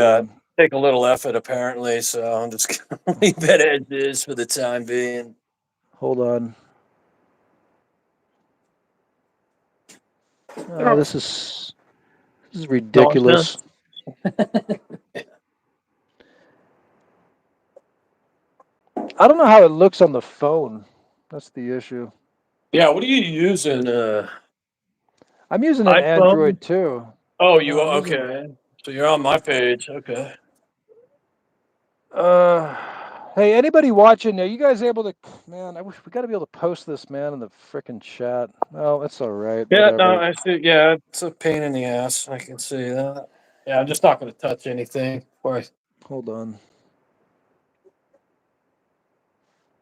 take a little effort apparently. So I'm just going to leave it as is for the time being. Hold on. Oh, this is ridiculous. I don't know how it looks on the phone. That's the issue. Yeah, what are you using? I'm using an iPhone? Android too. Oh, you No, are okay. So you're on my page. Okay. Hey, anybody watching? Are you guys able to? Man, I wish we got to be able to post this, man, in the freaking chat. Oh, that's all right. Yeah, no, Whatever. I see. Yeah, it's a pain in the ass. I can see that. Yeah, I'm just not going to touch anything. Hold on.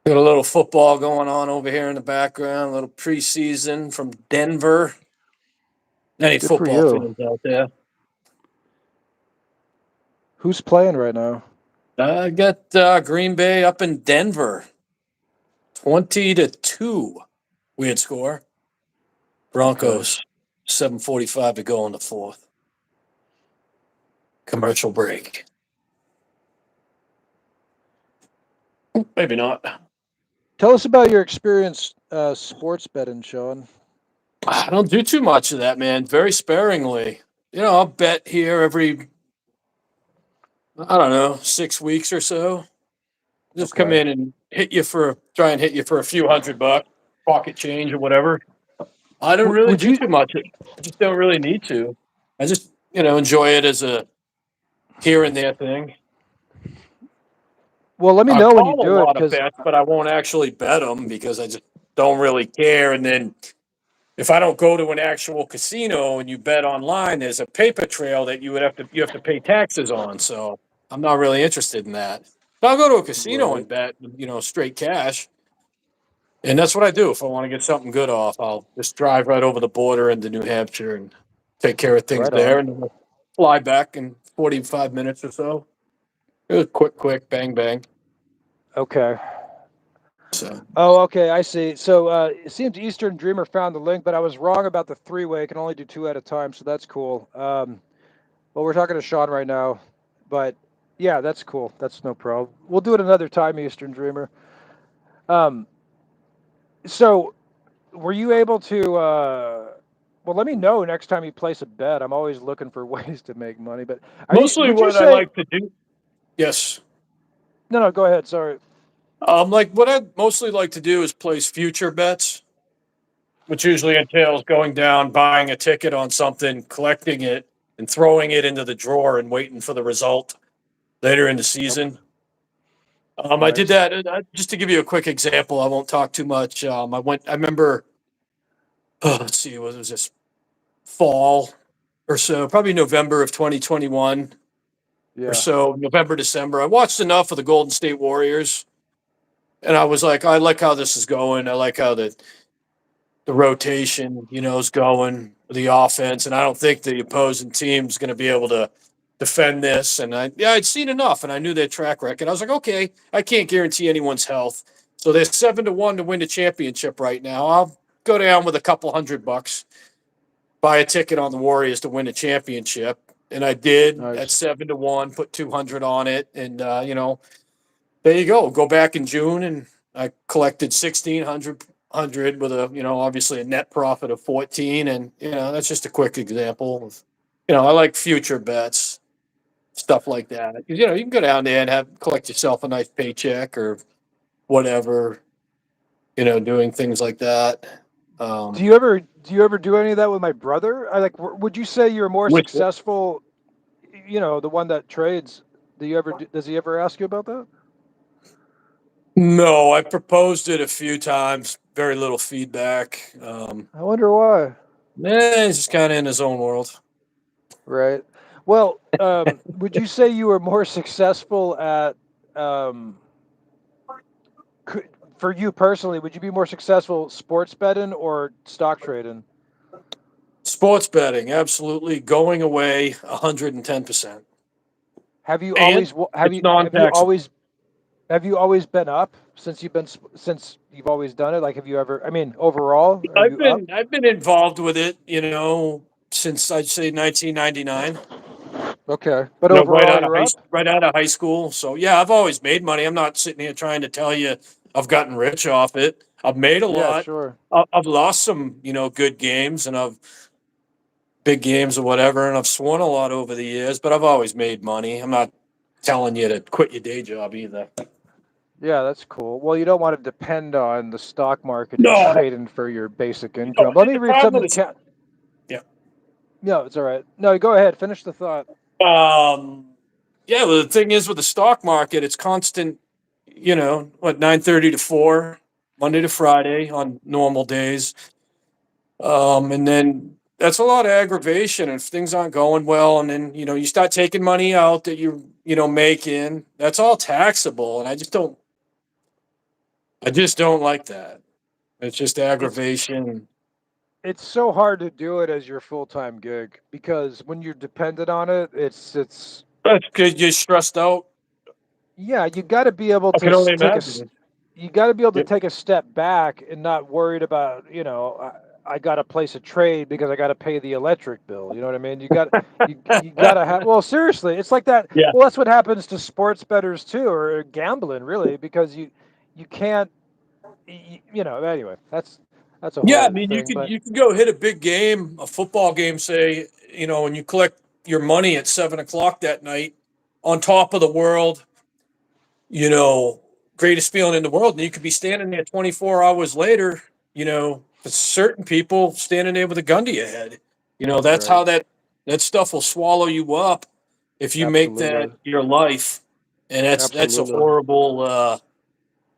Got a little football going on over here in the background. A little preseason from Denver. Any Good for football you. fans out there? Who's playing right now? I got Green Bay up in Denver, 20-2. Weird score. Broncos, 7:45 to go in the fourth. Commercial break. Maybe not. Tell us about your experience sports betting, Sean. I don't do too much of that, man. Very sparingly. You know, I'll bet here every, I don't know, 6 weeks or so. Just come Okay. in and try and hit you for a few $100, pocket change or whatever. I don't really Would do you? too much. I just don't really need to. I just, enjoy it as a here and there thing. Well, let me I know when you call a do it, lot of because bets, but I won't actually bet them because I just don't really care. And then if I don't go to an actual casino and you bet online, there's a paper trail that you have to pay taxes on. So I'm not really interested in that. But I'll go to a casino right, and bet, straight cash. And that's what I do. If I want to get something good off, I'll just drive right over the border into New Hampshire and take care of things right there on. and then we'll fly back in 45 minutes or so. It was quick, bang, bang. Okay. So Oh, okay. I see. So it seems Eastern Dreamer found the link, but I was wrong about the three-way. Can only do two at a time, so that's cool. Well, we're talking to Sean right now, but yeah, that's cool. That's no problem. We'll do it another time, Eastern Dreamer. Um, so were you able to? Well, let me know next time you place a bet. I'm always looking for ways to make money. But mostly Would you what I say? like to do. Yes. No, no. Go ahead. Sorry. Like what I mostly like to do is place future bets, which usually entails going down, buying a ticket on something, collecting it, and throwing it into the drawer and waiting for the result later in the Okay. season. I did Nice. that just to give you a quick example. I won't talk too much. I remember, let's see, what was this fall or so, probably November of 2021 or Yeah. so, November, December. I watched enough of the Golden State Warriors And I was like, I like how this is going. I like how the rotation, is going, the offense, and I don't think the opposing team's going to be able to defend this. And I'd seen enough, and I knew their track record. I was like, okay, I can't guarantee anyone's health, so they're 7-1 to win the championship right now. I'll go down with a couple $100, buy a ticket on the Warriors to win the championship, and I did at Nice. 7-1, put 200 on it, and there you go. Go back in June, and I collected 1,600 with a obviously a net profit of 14, and that's just a quick example of I like future bets, stuff like that. 'Cause, you can go down there and have collect yourself a nice paycheck or whatever. Doing things like that. Do you ever do any of that with my brother? Would you say you're more Which successful? The one that trades. Does he ever ask you about that? No, I proposed it a few times. Very little feedback. I wonder why. He's just kind of in his own world. Right. Well, would you say you were more successful at, for you personally, would you be more successful sports betting or stock trading? Sports betting, absolutely going away 110%. Have you And always wa- have it's you have you non-taxable. always have you always been up since you've always done it? Like, have you ever? I mean, overall, are I've you up? been I've been involved with it, since I'd say 1999. Okay, but overall, you're up. Right out of high school. So yeah, I've always made money. I'm not sitting here trying to tell you I've gotten rich off it. I've made a Yeah, lot. sure. I've lost some, good games, and I've big games or whatever, and I've sworn a lot over the years. But I've always made money. I'm not telling you to quit your day job either. Yeah, that's cool. Well, you don't want to depend on the stock market and No, trading for your basic income. Let me the read problem something. with yeah. No, it's all right. No, go ahead. Finish the thought. Yeah, well, the thing is with the stock market, it's constant, 9:30 to 4, Monday to Friday on normal days. And then that's a lot of aggravation if things aren't going well. And then, you start taking money out that you're making, that's all taxable. And I just don't like that. It's just It's aggravation. it's so hard to do it as your full-time gig because when you're dependent on it, it's That's good. You're stressed out. yeah, you got to be able I to can only take imagine. you got to be able to Yep. take a step back and not worried about, I got to place a trade because I got to pay the electric bill. You know what I mean? You got to have, well, seriously, it's like that. Yeah. Well, that's what happens to sports bettors too, or gambling really, because you can't, anyway, that's a whole Yeah, I other mean, you thing, could but you could go hit a big game, a football game, say, and you collect your money at 7 o'clock that night, on top of the world, you know, greatest feeling in the world, and you could be standing there 24 hours later, for certain people standing there with a gun to your head. That's right. how that stuff will swallow you up if you make that Absolutely. your life, and that's a Absolutely. horrible.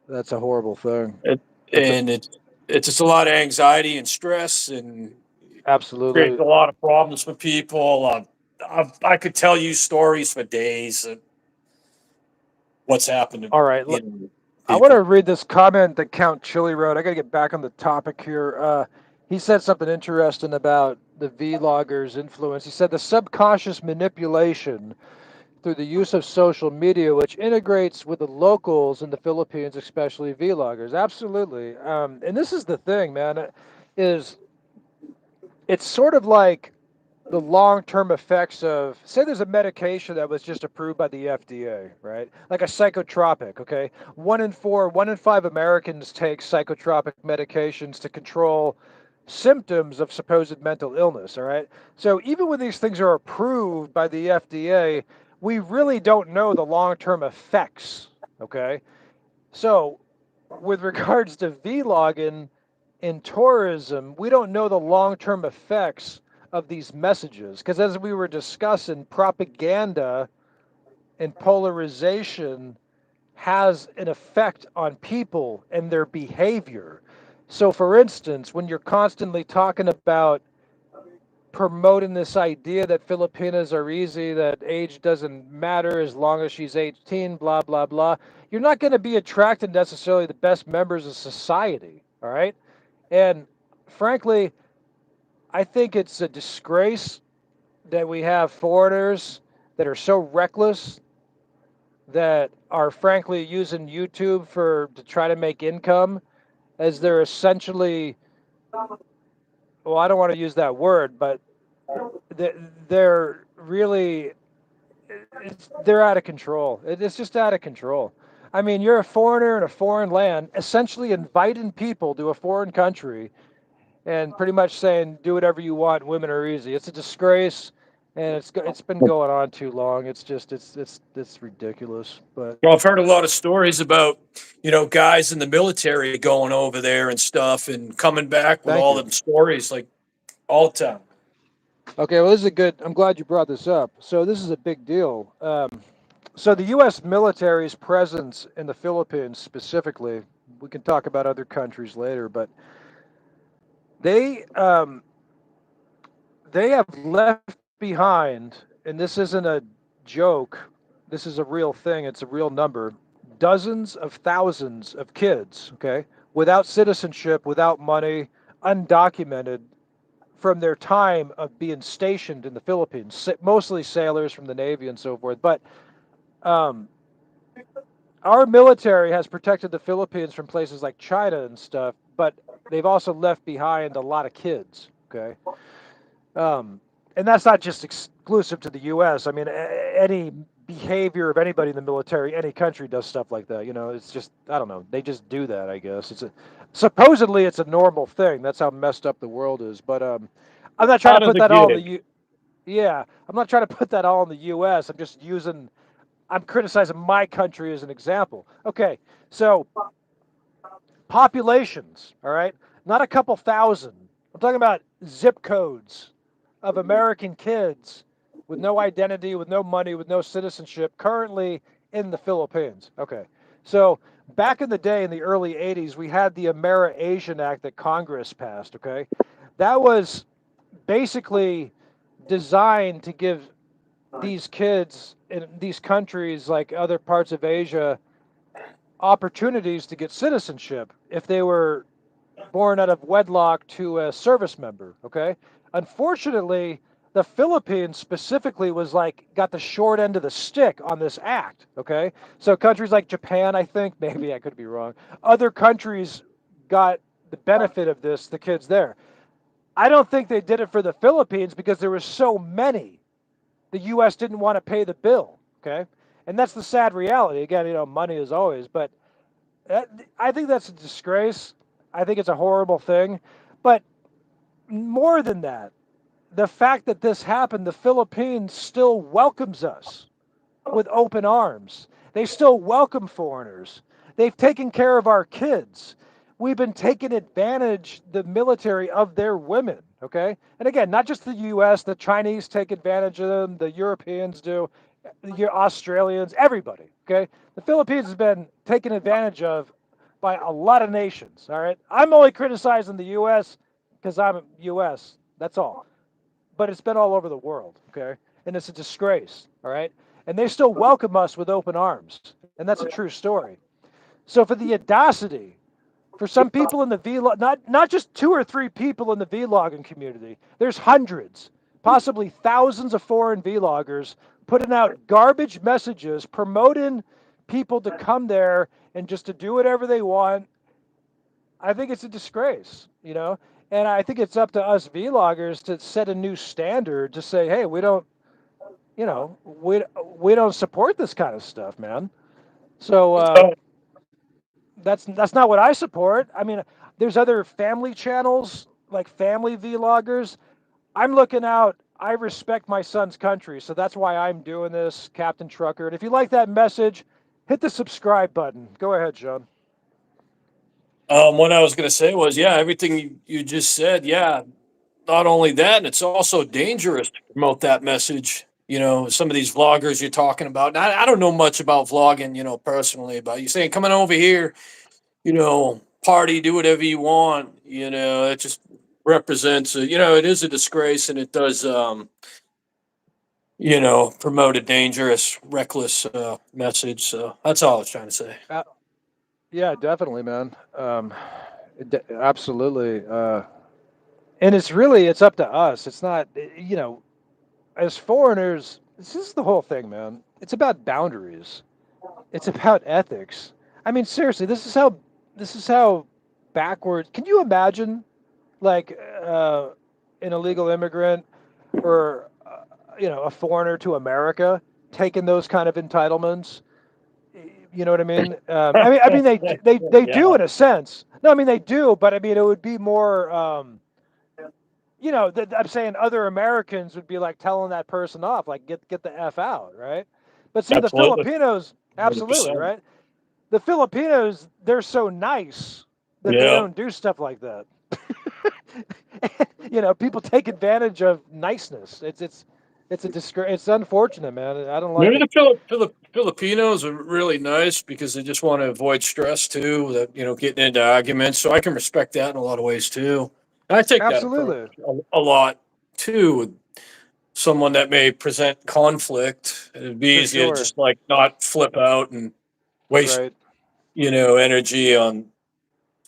That's a horrible thing. It, That's a, and it's just a lot of anxiety and stress, and creates absolutely. a lot of problems for people. I could tell you stories for days of what's happened to All right. I want to people. read this comment that Count Chili wrote. I got to get back on the topic here. He said something interesting about the vloggers' influence. He said the subconscious manipulation through the use of social media, which integrates with the locals in the Philippines, especially vloggers. Absolutely. And this is the thing, man, is it's sort of like the long-term effects of, say there's a medication that was just approved by the FDA, right? Like a psychotropic, okay? 1 in 5 Americans take psychotropic medications to control symptoms of supposed mental illness, all right? So even when these things are approved by the FDA, we really don't know the long-term effects, okay? So with regards to vlogging in tourism, we don't know the long-term effects of these messages because, as we were discussing, propaganda and polarization has an effect on people and their behavior. So, for instance, when you're constantly talking about promoting this idea that Filipinas are easy, that age doesn't matter as long as she's 18, blah, blah, blah. You're not going to be attracting necessarily the best members of society, all right? And frankly, I think it's a disgrace that we have foreigners that are so reckless that are frankly using YouTube for to try to make income as they're essentially, well, I don't want to use that word, but they're really they're out of control. It's just out of control. I mean, you're a foreigner in a foreign land, essentially inviting people to a foreign country and pretty much saying, "Do whatever you want. Women are easy." It's a disgrace, and it's been going on too long. It's just it's ridiculous. But Well, I've heard a lot of stories about, guys in the military going over there and stuff and coming back with thank all you. them stories like all the time. Okay, well, this is a good. I'm glad you brought this up. So this is a big deal. So the U.S. military's presence in the Philippines specifically, we can talk about other countries later, but they um, they have left behind, and this isn't a joke. This is a real thing. It's a real number. Dozens of thousands of kids, okay, without citizenship, without money, undocumented, from their time of being stationed in the Philippines, mostly sailors from the Navy and so forth. But um, our military has protected the Philippines from places like China and stuff, but they've also left behind a lot of kids. Okay, and that's not just exclusive to the U.S. I mean, any behavior of anybody in the military, any country does stuff like that. It's just I don't know. They just do that. I guess supposedly it's a normal thing. That's how messed up the world is. But I'm not trying to Part of put the that all in the gig. Yeah, I'm not trying to put that all in the U.S. I'm criticizing my country as an example. Okay, so populations, all right, not a couple thousand. I'm talking about zip codes of American kids with no identity, with no money, with no citizenship, currently in the Philippines. Okay, so back in the day in the early 80s, we had the Amera Asian Act that Congress passed. Okay, that was basically designed to give these kids in these countries like other parts of Asia opportunities to get citizenship if they were born out of wedlock to a service member. Okay. Unfortunately, the Philippines specifically was like got the short end of the stick on this act. Okay. So countries like Japan, I think, maybe I could be wrong, other countries got the benefit of this, the kids there. I don't think they did it for the Philippines because there were so many. The U.S. didn't want to pay the bill. Okay. And that's the sad reality. Again, money is always, but I think that's a disgrace. I think it's a horrible thing. But more than that, the fact that this happened, the Philippines still welcomes us with open arms. They still welcome foreigners. They've taken care of our kids. We've been taking advantage, the military, of their women. Okay. And again, not just the U.S., the Chinese take advantage of them, the Europeans do, your Australians, everybody. Okay. The Philippines has been taken advantage of by a lot of nations. All right. I'm only criticizing the U.S. because I'm U.S. That's all. But it's been all over the world. Okay. And it's a disgrace. All right. And they still welcome us with open arms. And that's a true story. So for the audacity, for some people in the vlog, not just two or three people in the vlogging community, there's hundreds, possibly thousands of foreign vloggers putting out garbage messages promoting people to come there and just to do whatever they want. I think it's a disgrace. And I think it's up to us vloggers to set a new standard to say, hey, we don't, we don't support this kind of stuff, man. So So, that's not what I support. I mean, there's other family channels like family vloggers. I'm looking out. I respect my son's country, so that's why I'm doing this, Captain Trucker. And if you like that message, hit the subscribe button. Go ahead, John. what I was going to say was, yeah, everything you just said, yeah. Not only that, it's also dangerous to promote that message. Some of these vloggers you're talking about. And I don't know much about vlogging, personally, but you're saying coming over here, party, do whatever you want. It's just represents, it is a disgrace, and it does, promote a dangerous, reckless message. So that's all I was trying to say. Uh, yeah, definitely, man. Absolutely. And it's up to us. It's not, as foreigners, this is the whole thing, man. It's about boundaries. It's about ethics. I mean, seriously, this is how backwards. Can you imagine, like, an illegal immigrant or a foreigner to America taking those kind of entitlements? You know what I mean? I mean, they do Yeah. in a sense. No, I mean they do, but I mean it would be more. I'm saying other Americans would be like telling that person off, like get the f out, right? But see, the Absolutely. Filipinos, absolutely, 100%. right? The Filipinos, they're so nice that they Yeah. don't do stuff like that. People take advantage of niceness. It's a disgrace. It's unfortunate, man. I don't like Maybe it. the Filipinos are really nice because they just want to avoid stress too, that, getting into arguments. So I can respect that in a lot of ways too. And I take that approach Absolutely, a lot too with someone that may present conflict. It'd be for easier to sure. just like not flip out and waste, Right. energy on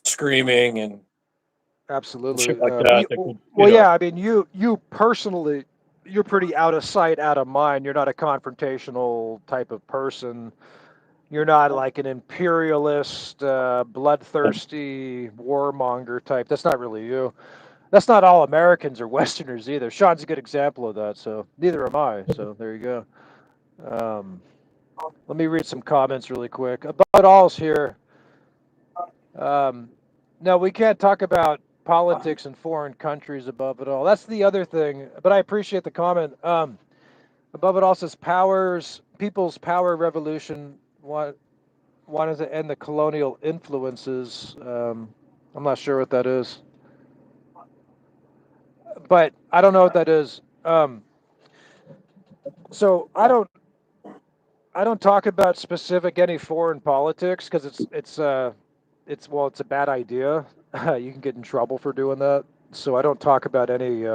screaming and shit Absolutely. like that. That could, Well, yeah. I mean, you personally, you're pretty out of sight, out of mind. You're not a confrontational type of person. You're not like an imperialist, bloodthirsty warmonger type. That's not really you. That's not all Americans or Westerners either. Sean's a good example of that. So neither am I. So there you go. Um, Let me read some comments really quick. About all's here. Um, no, we can't talk about politics in foreign countries above it all. That's the other thing. But I appreciate the comment. Above it all says people's power revolution wanted to end the colonial influences. I'm not sure what that is, but I don't know what that is. So I don't talk about specific any foreign politics because it's a bad idea. You can get in trouble for doing that. So I don't talk about any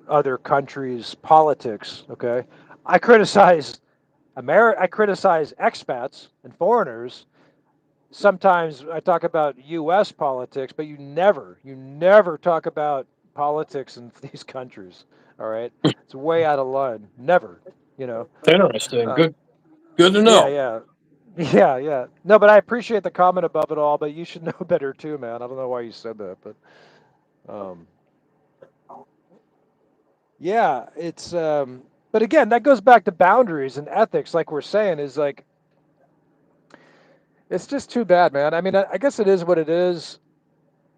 other countries' politics. Okay, I criticize I criticize expats and foreigners. Sometimes I talk about U.S. politics, but you never talk about politics in these countries. All right, it's way out of line. Never, you know. interesting. Uh, Good to yeah, know. yeah, yeah, yeah. No, but I appreciate the comment above it all. But you should know better too, man. I don't know why you said that, but um, yeah, it's. But again, that goes back to boundaries and ethics. Like we're saying, is like it's just too bad, man. I mean, I guess it is what it is.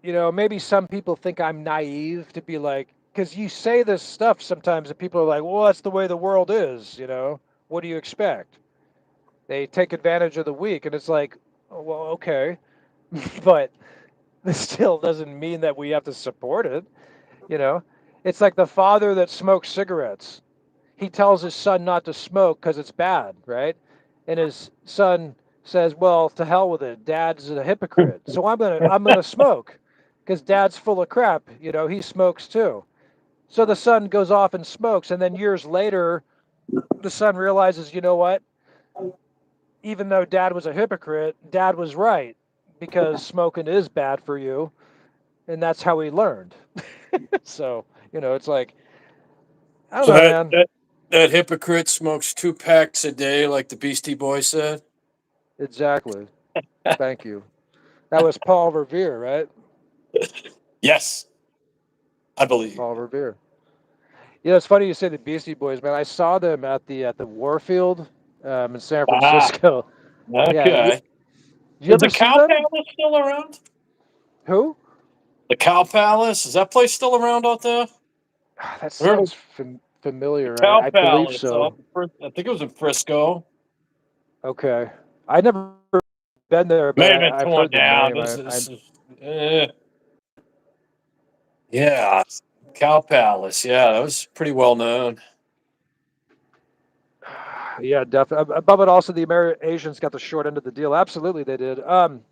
Maybe some people think I'm naive to be like, because you say this stuff sometimes, and people are like, well, that's the way the world is. What do you expect? They take advantage of the weak, and it's like, oh, well, okay, but this still doesn't mean that we have to support it. You know, it's like the father that smokes cigarettes. He tells his son not to smoke because it's bad, right? And his son says, "Well, to hell with it. Dad's a hypocrite, so I'm gonna smoke because Dad's full of crap. He smokes too." So the son goes off and smokes, and then years later, the son realizes, you know what? Even though Dad was a hypocrite, Dad was right because smoking is bad for you, and that's how he learned. So it's like I don't So know, that man. that that hypocrite smokes 2 packs a day, like the Beastie Boys said. Exactly. Thank you. That was Paul Revere, right? Yes, I believe. Paul Revere. It's funny you say the Beastie Boys, man. I saw them at the Warfield in San Ah, Francisco. Yeah, okay. did you Is ever the see Cow them? Palace still around? Who? The Cow Palace, is that place still around out there? That I heard of sounds the familiar. Cow I believe Palace. so. I think it was in Frisco. Okay, I never been there, but May have been I've torn heard the down. name. This is, eh, yeah, Cow Palace. Yeah, that was pretty well known. Yeah, definitely. But also the Asians got the short end of the deal. Absolutely, they did.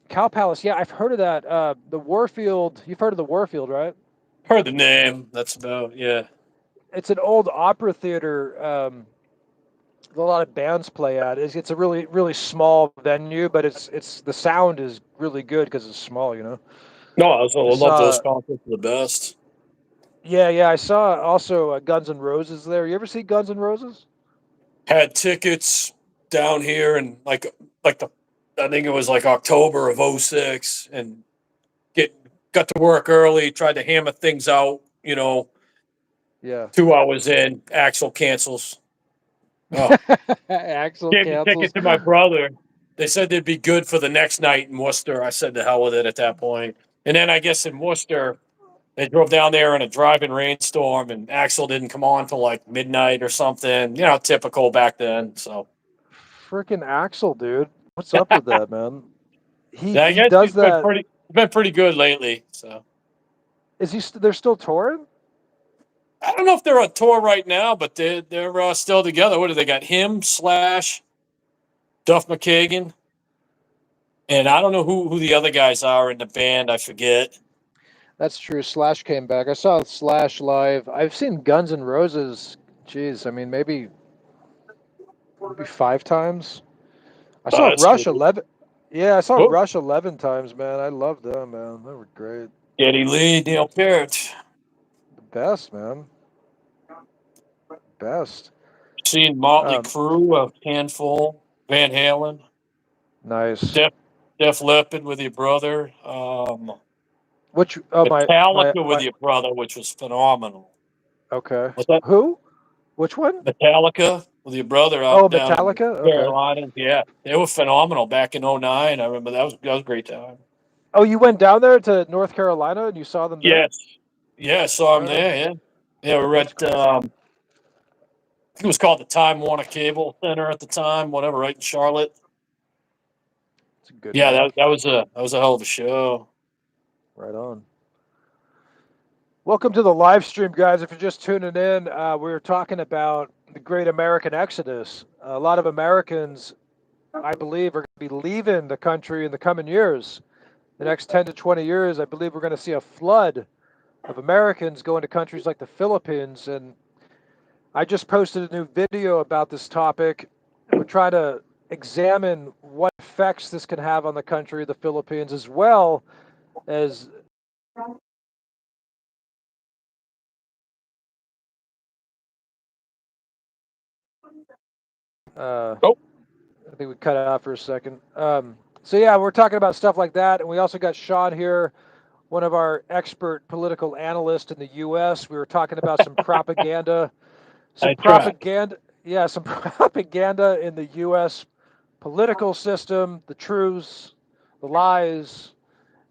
Cow Palace. Yeah, I've heard of that. The Warfield. You've heard of the Warfield, right? Heard the name. That's about, yeah. It's an old opera theater. A lot of bands play at. It's a really really small venue, but it's the sound is really good because it's small. You know. No, I I love those saw. concerts the best. Yeah, yeah. I saw also Guns N' Roses there. You ever see Guns N' Roses? Had tickets down here and like the I think it was like October of '06, and get got to work early, tried to hammer things out, Yeah. 2 hours in, Axel cancels. Oh, Axel gave the cancels. ticket to my brother. They said they'd be good for the next night in Worcester. I said to hell with it at that point. And then I guess in Worcester, they drove down there in a driving rainstorm, and Axel didn't come on till like midnight or something. Typical back then. So Freaking Axel, dude. What's up with that, man? He yeah, I he guess does that. he's been pretty good lately. So Is he? They're still touring? I don't know if they're on tour right now, but they're still together. What do they got? Him slash Duff McKagan, and I don't know who the other guys are in the band. I forget. That's true. Slash came back. I saw Slash live. I've seen Guns N' Roses. Jeez, I mean maybe 5 times. I Oh, saw that's Rush cool. 11. Yeah, I saw Oh, Rush 11 times, man. I loved them, man. They were great. Geddy Lee, Neil Peart. The best, man. Best. Seen Motley Um, Crue, a handful, Van Halen, nice. Def, Def Leppard with your brother, Which? Oh Metallica with my. your brother, which was phenomenal. Okay. What's that? Who? Which one? Metallica with your brother Oh, out down in the Metallica. Okay. Carolinas. Yeah, they were phenomenal back in '09. I remember that was a great time. Oh, you went down there to North Carolina and you saw them there? Yes. Yeah, I saw him Right on. there. Yeah. Yeah, we were That's at, cool. I think it was called the Time Warner Cable Center at the time, whatever, right in Charlotte. It's a good Yeah, name. that was a hell of a show. Right on. Welcome to the live stream, guys. If you're just tuning in, we're talking about the great American Exodus. A lot of Americans, I believe, are going to be leaving the country in the coming years. The next 10 to 20 years, I believe we're going to see a flood of Americans going to countries like the Philippines. And I just posted a new video about this topic. We're trying to examine what effects this can have on the country of the Philippines, as well as Oh, I think we cut it out for a second. So yeah, we're talking about stuff like that, and we also got Sean here, one of our expert political analysts in the U.S. We were talking about some propaganda, I tried. some propaganda in the U.S. political system, the truths, the lies,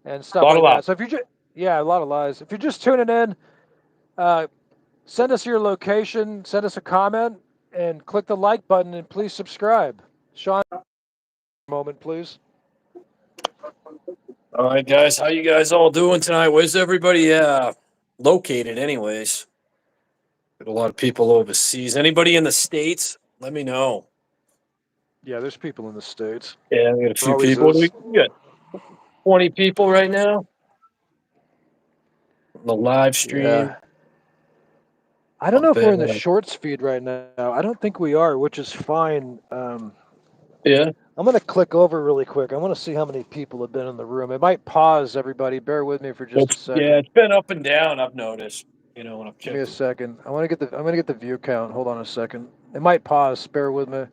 and A stuff lot of like love. that. So if you're just, yeah, a lot of lies. If you're just tuning in, uh, send us your location, send us a comment, and click the like button, and please subscribe. Sean, moment, please. All right, guys. How you guys all doing tonight? Where's everybody located, anyways? Got a lot of people overseas. Anybody in the States? Let me know. Yeah, there's people in the States. Yeah, we got a There few always people. We is. got 20 people right now on the live stream. Yeah. I don't know Not if we're bad. in the shorts feed right now. I don't think we are, which is fine. Yeah. I'm going to click over really quick. I want to see how many people have been in the room. It might pause, everybody. Bear with me for just a second. It's been up and down, I've noticed, when I've Give me a checked. second. I'm going to get the view count. Hold on a second. It might pause. Bear with me.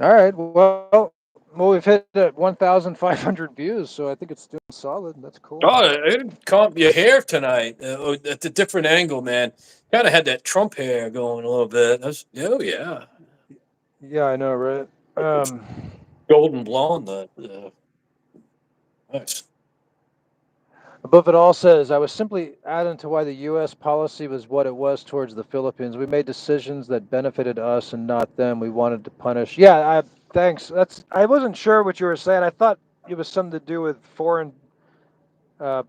All right. Well, we've hit 1,500 views, so I think it's doing solid. That's cool. Oh, it comp your hair tonight at a different angle, man. Kind of had that Trump hair going a little bit. Oh yeah, Yeah, I know, right? golden blonde. Nice. Above it all says, I was simply adding to why the U.S. policy was what it was towards the Philippines. We made decisions that benefited us and not them. We wanted to punish. Yeah, Thanks. I wasn't sure what you were saying. I thought it was something to do with foreign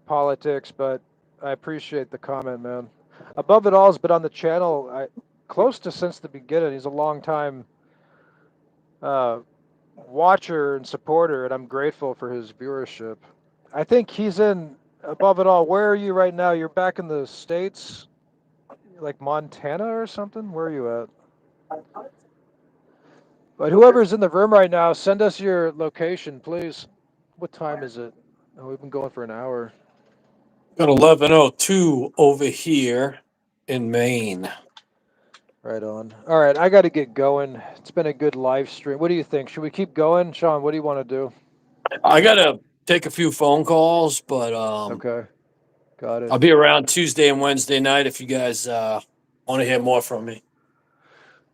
politics, but I appreciate the comment, man. Above It All's been on the channel close to since the beginning. He's a long time uh, watcher and supporter, and I'm grateful for his viewership. I think he's in Above It All. Where are you right now? You're back in the States, like Montana or something? Where are you at? But whoever's in the room right now, send us your location, please. What time is it? Oh, we've been going for an hour. Got 11:02 over here in Maine. Right on. All right, I got to get going. It's been a good live stream. What do you think? Should we keep going? Sean, what do you want to do? I gotta take a few phone calls, but Okay, got it. I'll be around Tuesday and Wednesday night if you guys want to hear more from me.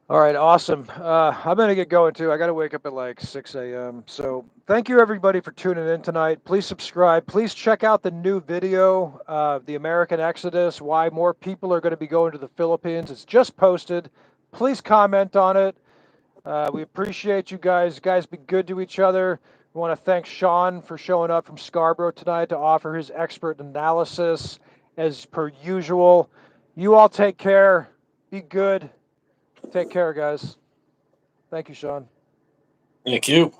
All right, awesome. I'm going to get going too. I got to wake up at like 6 a.m. So thank you everybody for tuning in tonight. Please subscribe. Please check out the new video, The American Exodus, why more people are going to be going to the Philippines. It's just posted. Please comment on it. We appreciate you guys. Guys, be good to each other. We want to thank Sean for showing up from Scarborough tonight to offer his expert analysis as per usual. You all take care. Be good. Take care, guys. Thank you, Sean. Thank you.